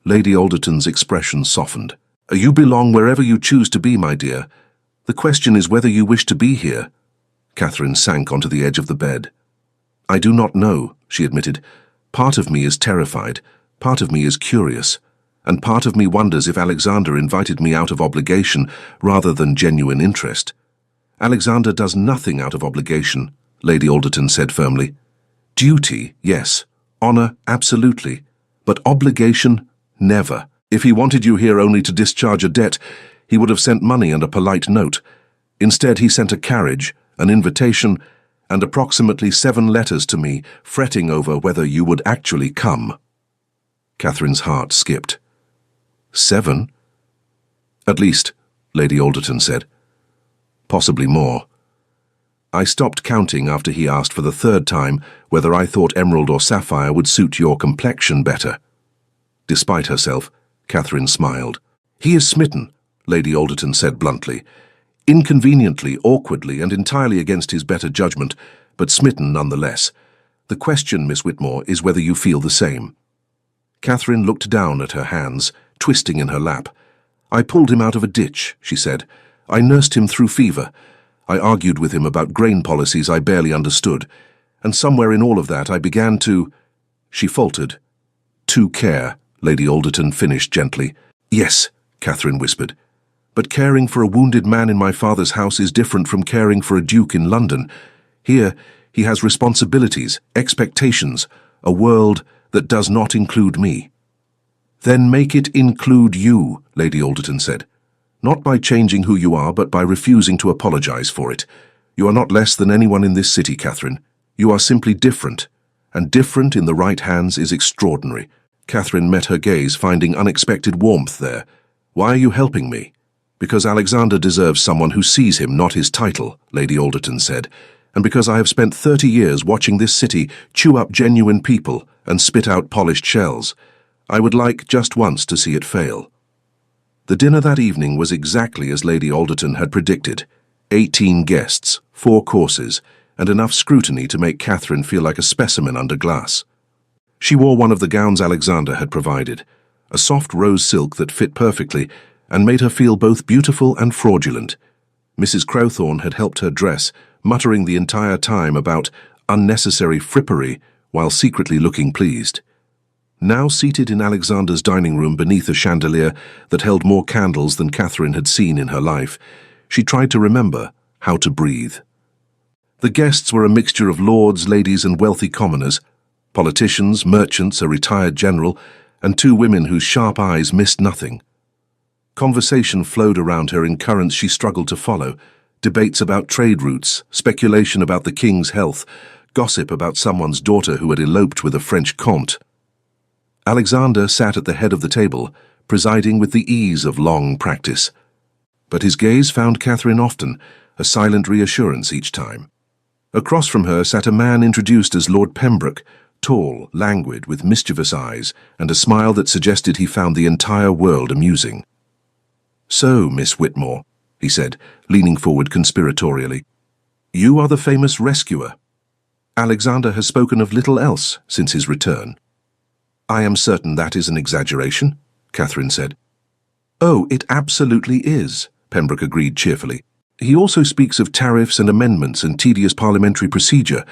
Lady Alderton's expression softened. You belong wherever you choose to be, my dear. The question is whether you wish to be here. Catherine sank onto the edge of the bed. I do not know, she admitted. Part of me is terrified, part of me is curious, and part of me wonders if Alexander invited me out of obligation rather than genuine interest. Alexander does nothing out of obligation, Lady Alderton said firmly. Duty, yes. Honour, absolutely. But obligation, never. If he wanted you here only to discharge a debt, he would have sent money and a polite note. Instead, he sent a carriage, an invitation, and approximately 7 letters to me, fretting over whether you would actually come. Catherine's heart skipped. 7? At least, Lady Alderton said. Possibly more. I stopped counting after he asked for the third time whether I thought emerald or sapphire would suit your complexion better. Despite herself, Catherine smiled. He is smitten, Lady Alderton said bluntly. Inconveniently, awkwardly, and entirely against his better judgment, but smitten nonetheless. The question, Miss Whitmore, is whether you feel the same. Catherine looked down at her hands, twisting in her lap. I pulled him out of a ditch, she said. I nursed him through fever. I argued with him about grain policies I barely understood. And somewhere in all of that I began to... She faltered. To care, Lady Alderton finished gently. Yes, Catherine whispered. But caring for a wounded man in my father's house is different from caring for a duke in London. Here, he has responsibilities, expectations, a world that does not include me. Then make it include you, Lady Alderton said. Not by changing who you are, but by refusing to apologize for it. You are not less than anyone in this city, Catherine. You are simply different, and different in the right hands is extraordinary. Catherine met her gaze, finding unexpected warmth there. Why are you helping me? Because Alexander deserves someone who sees him, not his title, Lady Alderton said, and because I have spent 30 years watching this city chew up genuine people and spit out polished shells. I would like just once to see it fail. The dinner that evening was exactly as Lady Alderton had predicted. 18 guests, 4 courses, and enough scrutiny to make Catherine feel like a specimen under glass. She wore one of the gowns Alexander had provided, a soft rose silk that fit perfectly and made her feel both beautiful and fraudulent. Mrs. Crowthorne had helped her dress, muttering the entire time about unnecessary frippery while secretly looking pleased. Now seated in Alexander's dining room beneath a chandelier that held more candles than Catherine had seen in her life, she tried to remember how to breathe. The guests were a mixture of lords, ladies, and wealthy commoners, politicians, merchants, a retired general, and 2 women whose sharp eyes missed nothing. Conversation flowed around her in currents she struggled to follow, debates about trade routes, speculation about the king's health, gossip about someone's daughter who had eloped with a French comte. Alexander sat at the head of the table, presiding with the ease of long practice. But his gaze found Catherine often, a silent reassurance each time. Across from her sat a man introduced as Lord Pembroke, tall, languid, with mischievous eyes, and a smile that suggested he found the entire world amusing. So, Miss Whitmore, he said, leaning forward conspiratorially, you are the famous rescuer. Alexander has spoken of little else since his return. I am certain that is an exaggeration, Catherine said. Oh, it absolutely is, Pembroke agreed cheerfully. He also speaks of tariffs and amendments and tedious parliamentary procedure,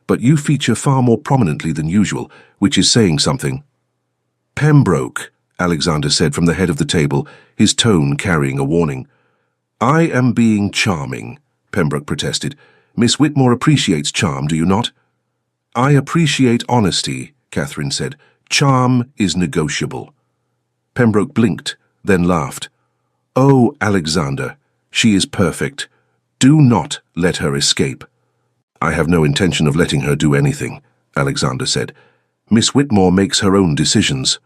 but you feature far more prominently than usual, which is saying something. Pembroke, Alexander said from the head of the table, his tone carrying a warning. I am being charming, Pembroke protested. Miss Whitmore appreciates charm, do you not? I appreciate honesty, Catherine said. Charm is negotiable. Pembroke blinked, then laughed. Oh, Alexander, she is perfect. Do not let her escape. I have no intention of letting her do anything, Alexander said. Miss Whitmore makes her own decisions.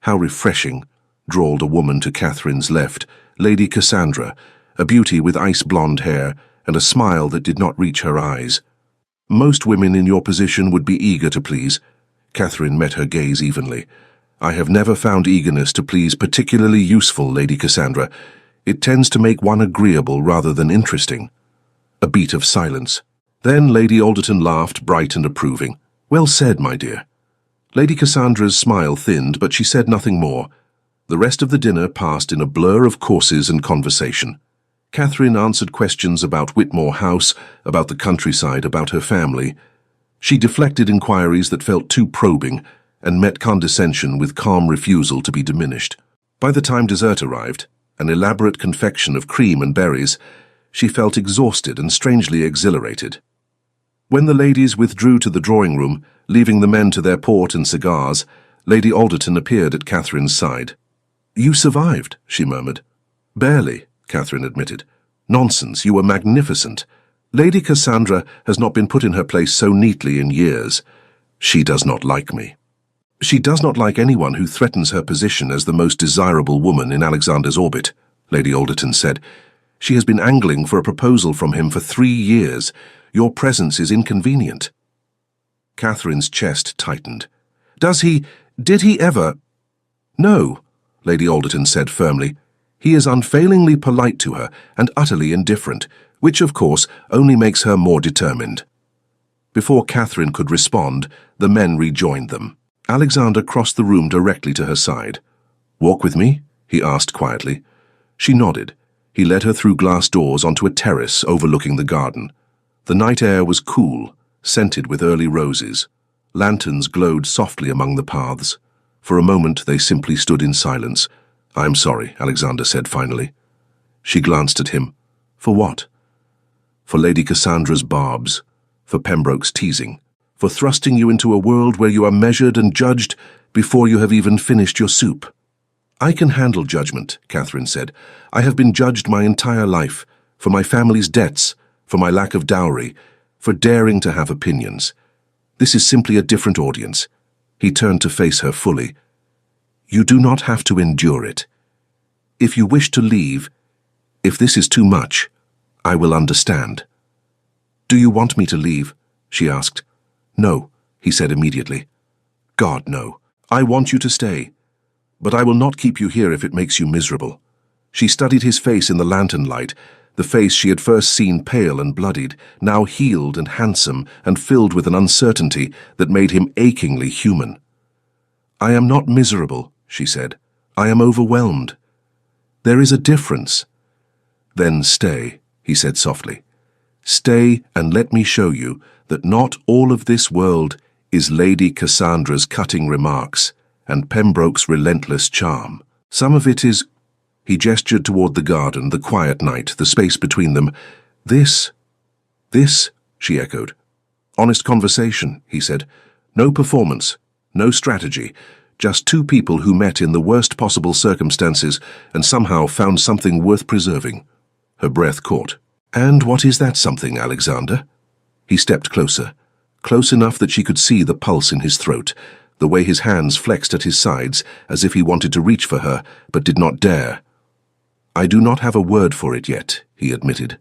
How refreshing, drawled a woman to Catherine's left, Lady Cassandra, a beauty with ice-blonde hair and a smile that did not reach her eyes. Most women in your position would be eager to please. Catherine met her gaze evenly. I have never found eagerness to please particularly useful, Lady Cassandra. It tends to make one agreeable rather than interesting. A beat of silence. Then Lady Alderton laughed, bright and approving. Well said, my dear. Lady Cassandra's smile thinned, but she said nothing more. The rest of the dinner passed in a blur of courses and conversation. Catherine answered questions about Whitmore House, about the countryside, about her family. She deflected inquiries that felt too probing, and met condescension with calm refusal to be diminished. By the time dessert arrived, an elaborate confection of cream and berries, she felt exhausted and strangely exhilarated. When the ladies withdrew to the drawing-room, leaving the men to their port and cigars, Lady Alderton appeared at Catherine's side. You survived, she murmured. Barely, Catherine admitted. Nonsense, you were magnificent. Lady Cassandra has not been put in her place so neatly in years. She does not like me. She does not like anyone who threatens her position as the most desirable woman in Alexander's orbit, Lady Alderton said. She has been angling for a proposal from him for 3 years. Your presence is inconvenient. Catherine's chest tightened. Did he ever? No, Lady Alderton said firmly. He is unfailingly polite to her and utterly indifferent, which, of course, only makes her more determined. Before Catherine could respond, the men rejoined them. Alexander crossed the room directly to her side. "Walk with me?" he asked quietly. She nodded. He led her through glass doors onto a terrace overlooking the garden. The night air was cool, scented with early roses. Lanterns glowed softly among the paths. For a moment they simply stood in silence. "I'm sorry," Alexander said finally. She glanced at him. For what? For Lady Cassandra's barbs, for Pembroke's teasing, for thrusting you into a world where you are measured and judged before you have even finished your soup. "I can handle judgment," Catherine said. "I have been judged my entire life, for my family's debts, for my lack of dowry, for daring to have opinions. This is simply a different audience." He turned to face her fully. "You do not have to endure it. If you wish to leave, if this is too much, I will understand." "Do you want me to leave?" she asked. "No," he said immediately. "God, no. I want you to stay. But I will not keep you here if it makes you miserable." She studied his face in the lantern light, the face she had first seen pale and bloodied, now healed and handsome and filled with an uncertainty that made him achingly human. "I am not miserable," she said. "I am overwhelmed. There is a difference." "Then stay," he said softly. "Stay and let me show you that not all of this world is Lady Cassandra's cutting remarks and Pembroke's relentless charm. Some of it is—" He gestured toward the garden, the quiet night, the space between them. This, she echoed. "Honest conversation," he said. "No performance, no strategy, just two people who met in the worst possible circumstances and somehow found something worth preserving." Her breath caught. "And what is that something, Alexander?" He stepped closer, close enough that she could see the pulse in his throat, the way his hands flexed at his sides as if he wanted to reach for her but did not dare. "I do not have a word for it yet," he admitted.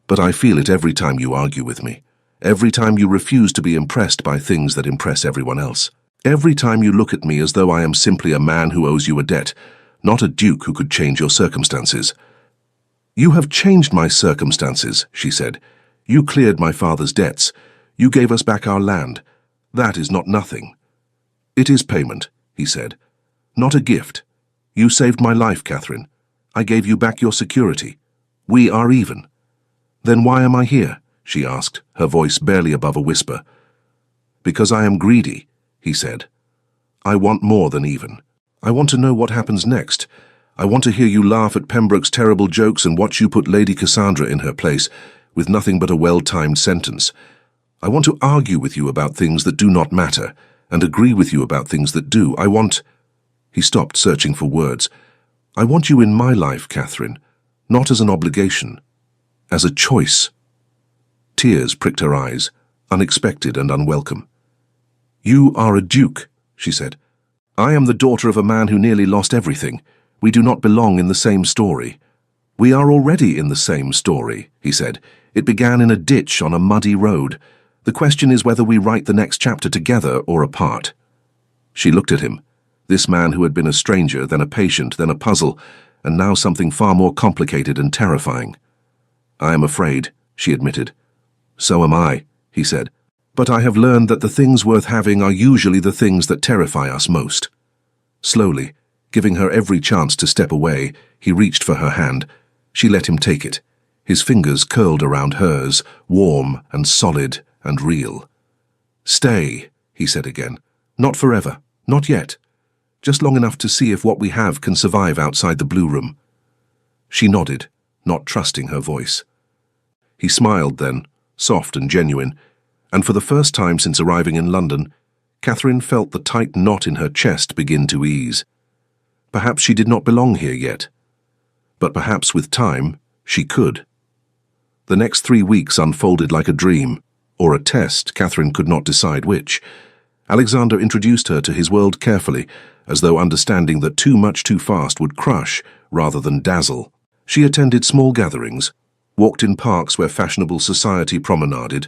"But I feel it every time you argue with me, every time you refuse to be impressed by things that impress everyone else, every time you look at me as though I am simply a man who owes you a debt, not a duke who could change your circumstances." "You have changed my circumstances," she said. "You cleared my father's debts. You gave us back our land. That is not nothing." "It is payment," he said. "Not a gift. You saved my life, Catherine. I gave you back your security. We are even." "Then why am I here?" she asked, her voice barely above a whisper. "Because I am greedy," he said. "I want more than even. I want to know what happens next. I want to hear you laugh at Pembroke's terrible jokes and watch you put Lady Cassandra in her place, with nothing but a well-timed sentence. I want to argue with you about things that do not matter, and agree with you about things that do. I want—" He stopped, searching for words. "I want you in my life, Catherine, not as an obligation, as a choice." Tears pricked her eyes, unexpected and unwelcome. "You are a duke," she said. "I am the daughter of a man who nearly lost everything. We do not belong in the same story." "We are already in the same story," he said. "It began in a ditch on a muddy road. The question is whether we write the next chapter together or apart." She looked at him, this man who had been a stranger, then a patient, then a puzzle, and now something far more complicated and terrifying. "I am afraid," she admitted. "So am I," he said. "But I have learned that the things worth having are usually the things that terrify us most." Slowly, giving her every chance to step away, he reached for her hand. She let him take it. His fingers curled around hers, warm and solid and real. "Stay," he said again. "Not forever. Not yet. Just long enough to see if what we have can survive outside the Blue Room." She nodded, not trusting her voice. He smiled then, soft and genuine, and for the first time since arriving in London, Catherine felt the tight knot in her chest begin to ease. Perhaps she did not belong here yet. But perhaps with time, she could. The next 3 weeks unfolded like a dream, or a test, Catherine could not decide which. Alexander introduced her to his world carefully, as though understanding that too much too fast would crush rather than dazzle. She attended small gatherings, walked in parks where fashionable society promenaded,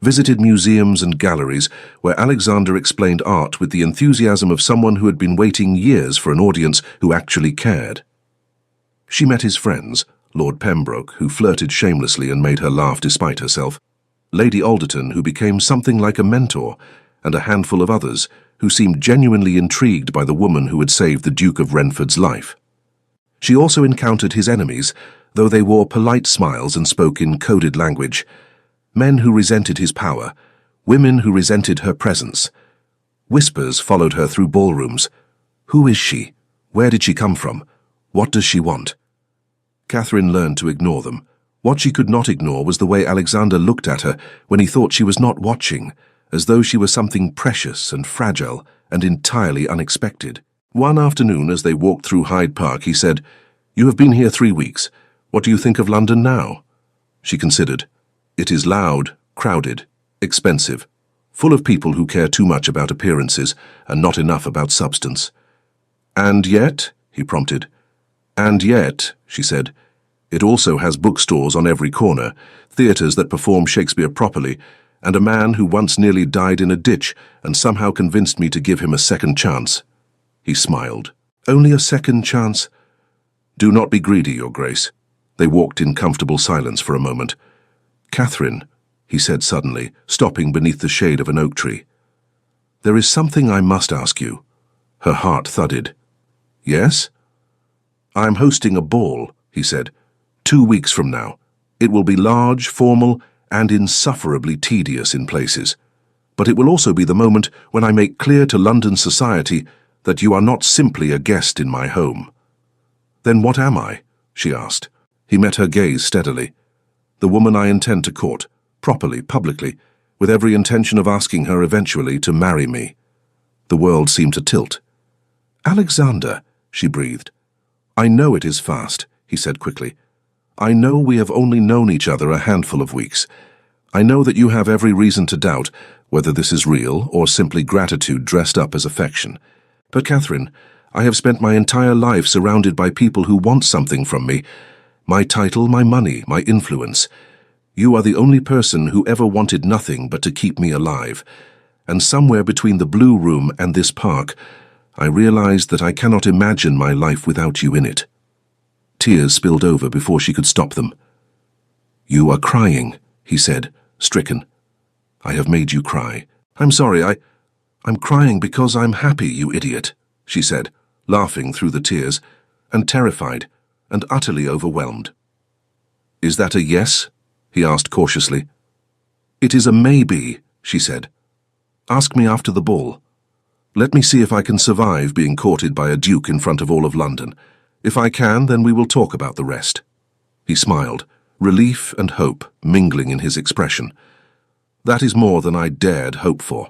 visited museums and galleries where Alexander explained art with the enthusiasm of someone who had been waiting years for an audience who actually cared. She met his friends, Lord Pembroke, who flirted shamelessly and made her laugh despite herself, Lady Alderton, who became something like a mentor, and a handful of others who seemed genuinely intrigued by the woman who had saved the Duke of Renford's life. She also encountered his enemies, though they wore polite smiles and spoke in coded language. Men who resented his power, women who resented her presence. Whispers followed her through ballrooms. Who is she? Where did she come from? What does she want? Catherine learned to ignore them. What she could not ignore was the way Alexander looked at her when he thought she was not watching, as though she was something precious and fragile and entirely unexpected. One afternoon, as they walked through Hyde Park, he said, "You have been here 3 weeks. What do you think of London now?" She considered. "It is loud, crowded, expensive, full of people who care too much about appearances and not enough about substance." "And yet," he prompted. "And yet," she said, "it also has bookstores on every corner, theatres that perform Shakespeare properly, and a man who once nearly died in a ditch and somehow convinced me to give him a second chance." He smiled. "Only a second chance?" "Do not be greedy, Your Grace." They walked in comfortable silence for a moment. "Catherine," he said suddenly, stopping beneath the shade of an oak tree. "There is something I must ask you." Her heart thudded. "Yes?" "I am hosting a ball," he said, 2 weeks from now. It will be large, formal, and insufferably tedious in places. But it will also be the moment when I make clear to London society that you are not simply a guest in my home." "Then what am I?" she asked. He met her gaze steadily. "The woman I intend to court, properly, publicly, with every intention of asking her eventually to marry me." The world seemed to tilt. "Alexander," she breathed. "I know it is fast," he said quickly. "I know we have only known each other a handful of weeks. I know that you have every reason to doubt whether this is real or simply gratitude dressed up as affection. But Catherine, I have spent my entire life surrounded by people who want something from me. My title, my money, my influence. You are the only person who ever wanted nothing but to keep me alive. And somewhere between the Blue Room and this park, I realized that I cannot imagine my life without you in it." Tears spilled over before she could stop them. "You are crying," he said, stricken. "I have made you cry. I'm sorry, I'm crying because I'm happy, you idiot," she said, laughing through the tears, and terrified, and utterly overwhelmed. "Is that a yes?" he asked cautiously. "It is a maybe," she said. "Ask me after the ball. Let me see if I can survive being courted by a duke in front of all of London. If I can, then we will talk about the rest." He smiled, relief and hope mingling in his expression. "That is more than I dared hope for."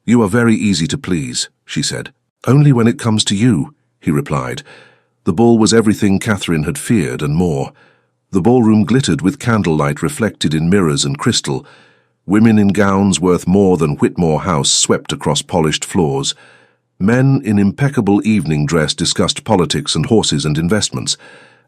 "You are very easy to please," she said. "Only when it comes to you," he replied. The ball was everything Catherine had feared and more. The ballroom glittered with candlelight reflected in mirrors and crystal. Women in gowns worth more than Whitmore House swept across polished floors. Men in impeccable evening dress discussed politics and horses and investments,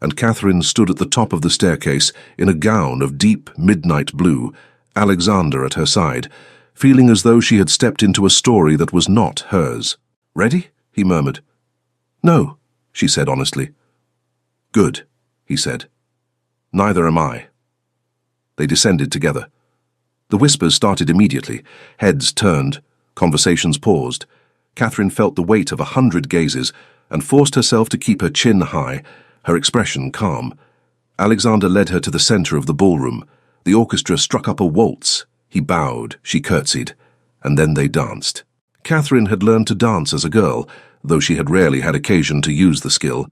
and Catherine stood at the top of the staircase in a gown of deep midnight blue, Alexander at her side, feeling as though she had stepped into a story that was not hers. "Ready?" he murmured. "No," she said honestly. "Good," he said. "Neither am I." They descended together. The whispers started immediately. Heads turned. Conversations paused. Catherine felt the weight of 100 gazes and forced herself to keep her chin high, her expression calm. Alexander led her to the center of the ballroom. The orchestra struck up a waltz. He bowed, she curtsied, and then they danced. Catherine had learned to dance as a girl, though she had rarely had occasion to use the skill.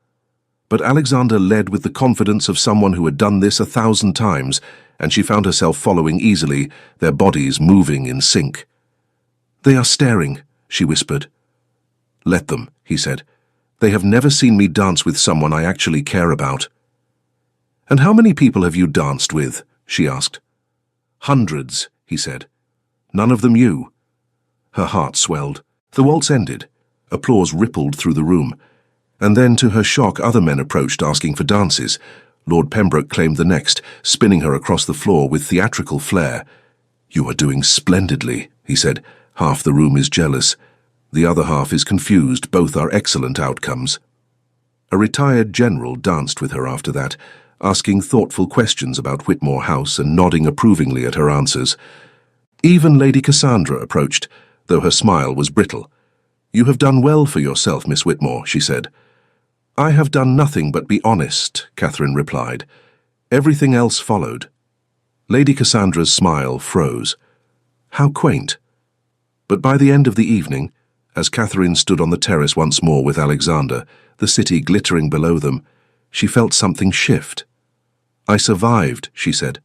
But Alexander led with the confidence of someone who had done this 1,000 times, and she found herself following easily, their bodies moving in sync. "They are staring," she whispered. "Let them," he said. "They have never seen me dance with someone I actually care about." "And how many people have you danced with?" she asked. "Hundreds," he said. "None of them you." Her heart swelled. The waltz ended. Applause rippled through the room. And then, to her shock, other men approached asking for dances. Lord Pembroke claimed the next, spinning her across the floor with theatrical flair. "You are doing splendidly," he said. "Half the room is jealous. The other half is confused. Both are excellent outcomes." A retired general danced with her after that, asking thoughtful questions about Whitmore House and nodding approvingly at her answers. Even Lady Cassandra approached, though her smile was brittle. "You have done well for yourself, Miss Whitmore," she said. "I have done nothing but be honest," Catherine replied. "Everything else followed." Lady Cassandra's smile froze. How quaint. But by the end of the evening, as Catherine stood on the terrace once more with Alexander, the city glittering below them, she felt something shift. "I survived," she said.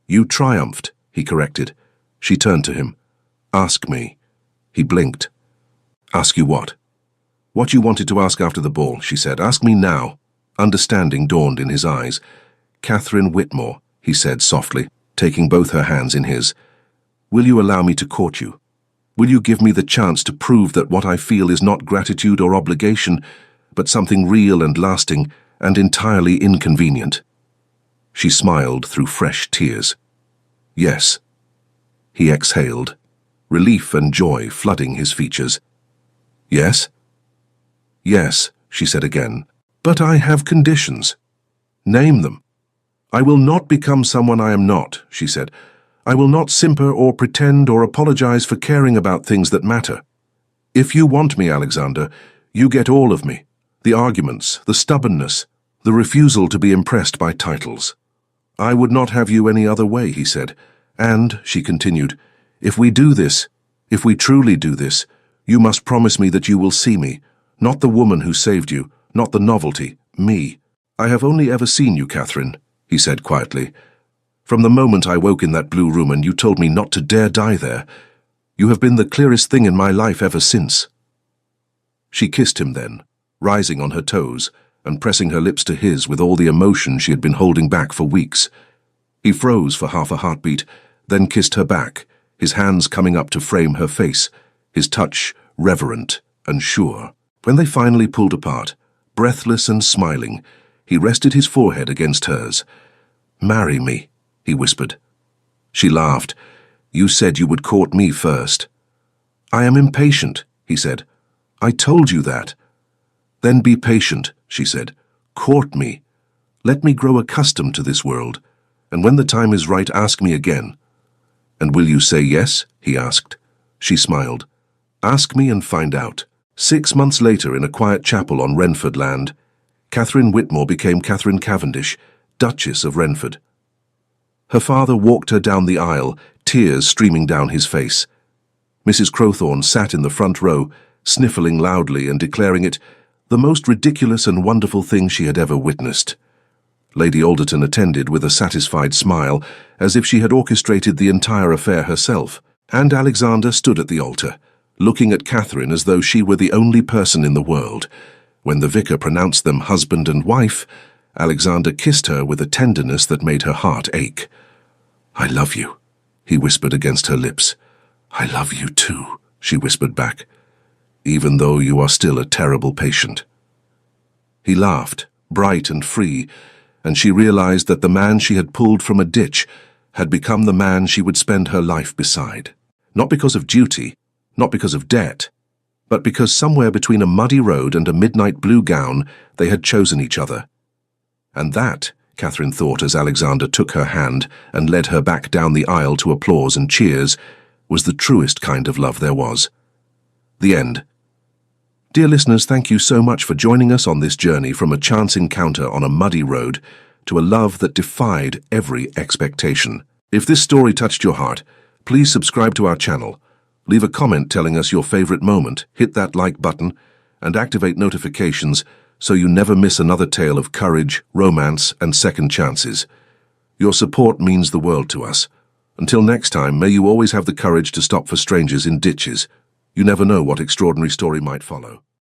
"You triumphed," he corrected. She turned to him. "Ask me." He blinked. "Ask you what?" "What you wanted to ask after the ball," she said. "Ask me now." Understanding dawned in his eyes. "Catherine Whitmore," he said softly, taking both her hands in his. "Will you allow me to court you? Will you give me the chance to prove that what I feel is not gratitude or obligation, but something real and lasting and entirely inconvenient?" She smiled through fresh tears. "Yes." He exhaled, relief and joy flooding his features. "Yes?" "Yes," she said again. "But I have conditions." "Name them." "I will not become someone I am not," she said. "I will not simper or pretend or apologize for caring about things that matter. If you want me, Alexander, you get all of me. The arguments, the stubbornness, the refusal to be impressed by titles. I would not have you any other way," he said. "And," she continued, "if we do this, if we truly do this, you must promise me that you will see me, not the woman who saved you, not the novelty, me. I have only ever seen you, Catherine," he said quietly. "From the moment I woke in that blue room and you told me not to dare die there, you have been the clearest thing in my life ever since." She kissed him then, rising on her toes and pressing her lips to his with all the emotion she had been holding back for weeks. He froze for half a heartbeat, then kissed her back, his hands coming up to frame her face, his touch reverent and sure. When they finally pulled apart, breathless and smiling, he rested his forehead against hers. "Marry me," he whispered. She laughed. "You said you would court me first." "I am impatient," he said. "I told you that." "Then be patient," she said. "Court me. Let me grow accustomed to this world, and when the time is right, ask me again." "And will you say yes?" he asked. She smiled. "Ask me and find out." 6 months later, in a quiet chapel on Renford land, Catherine Whitmore became Catherine Cavendish, Duchess of Renford. Her father walked her down the aisle, tears streaming down his face. Mrs. Crowthorne sat in the front row, sniffling loudly and declaring it the most ridiculous and wonderful thing she had ever witnessed. Lady Alderton attended with a satisfied smile, as if she had orchestrated the entire affair herself, and Alexander stood at the altar, looking at Catherine as though she were the only person in the world. When the vicar pronounced them husband and wife, Alexander kissed her with a tenderness that made her heart ache. "I love you," he whispered against her lips. "I love you too," she whispered back, "even though you are still a terrible patient." He laughed, bright and free, and she realized that the man she had pulled from a ditch had become the man she would spend her life beside. Not because of duty, not because of debt, but because somewhere between a muddy road and a midnight blue gown they had chosen each other. And that, Catherine thought as Alexander took her hand and led her back down the aisle to applause and cheers, was the truest kind of love there was. The end. Dear listeners, thank you so much for joining us on this journey from a chance encounter on a muddy road to a love that defied every expectation. If this story touched your heart, please subscribe to our channel, leave a comment telling us your favorite moment, hit that like button, and activate notifications so you never miss another tale of courage, romance, and second chances. Your support means the world to us. Until next time, may you always have the courage to stop for strangers in ditches. You never know what extraordinary story might follow.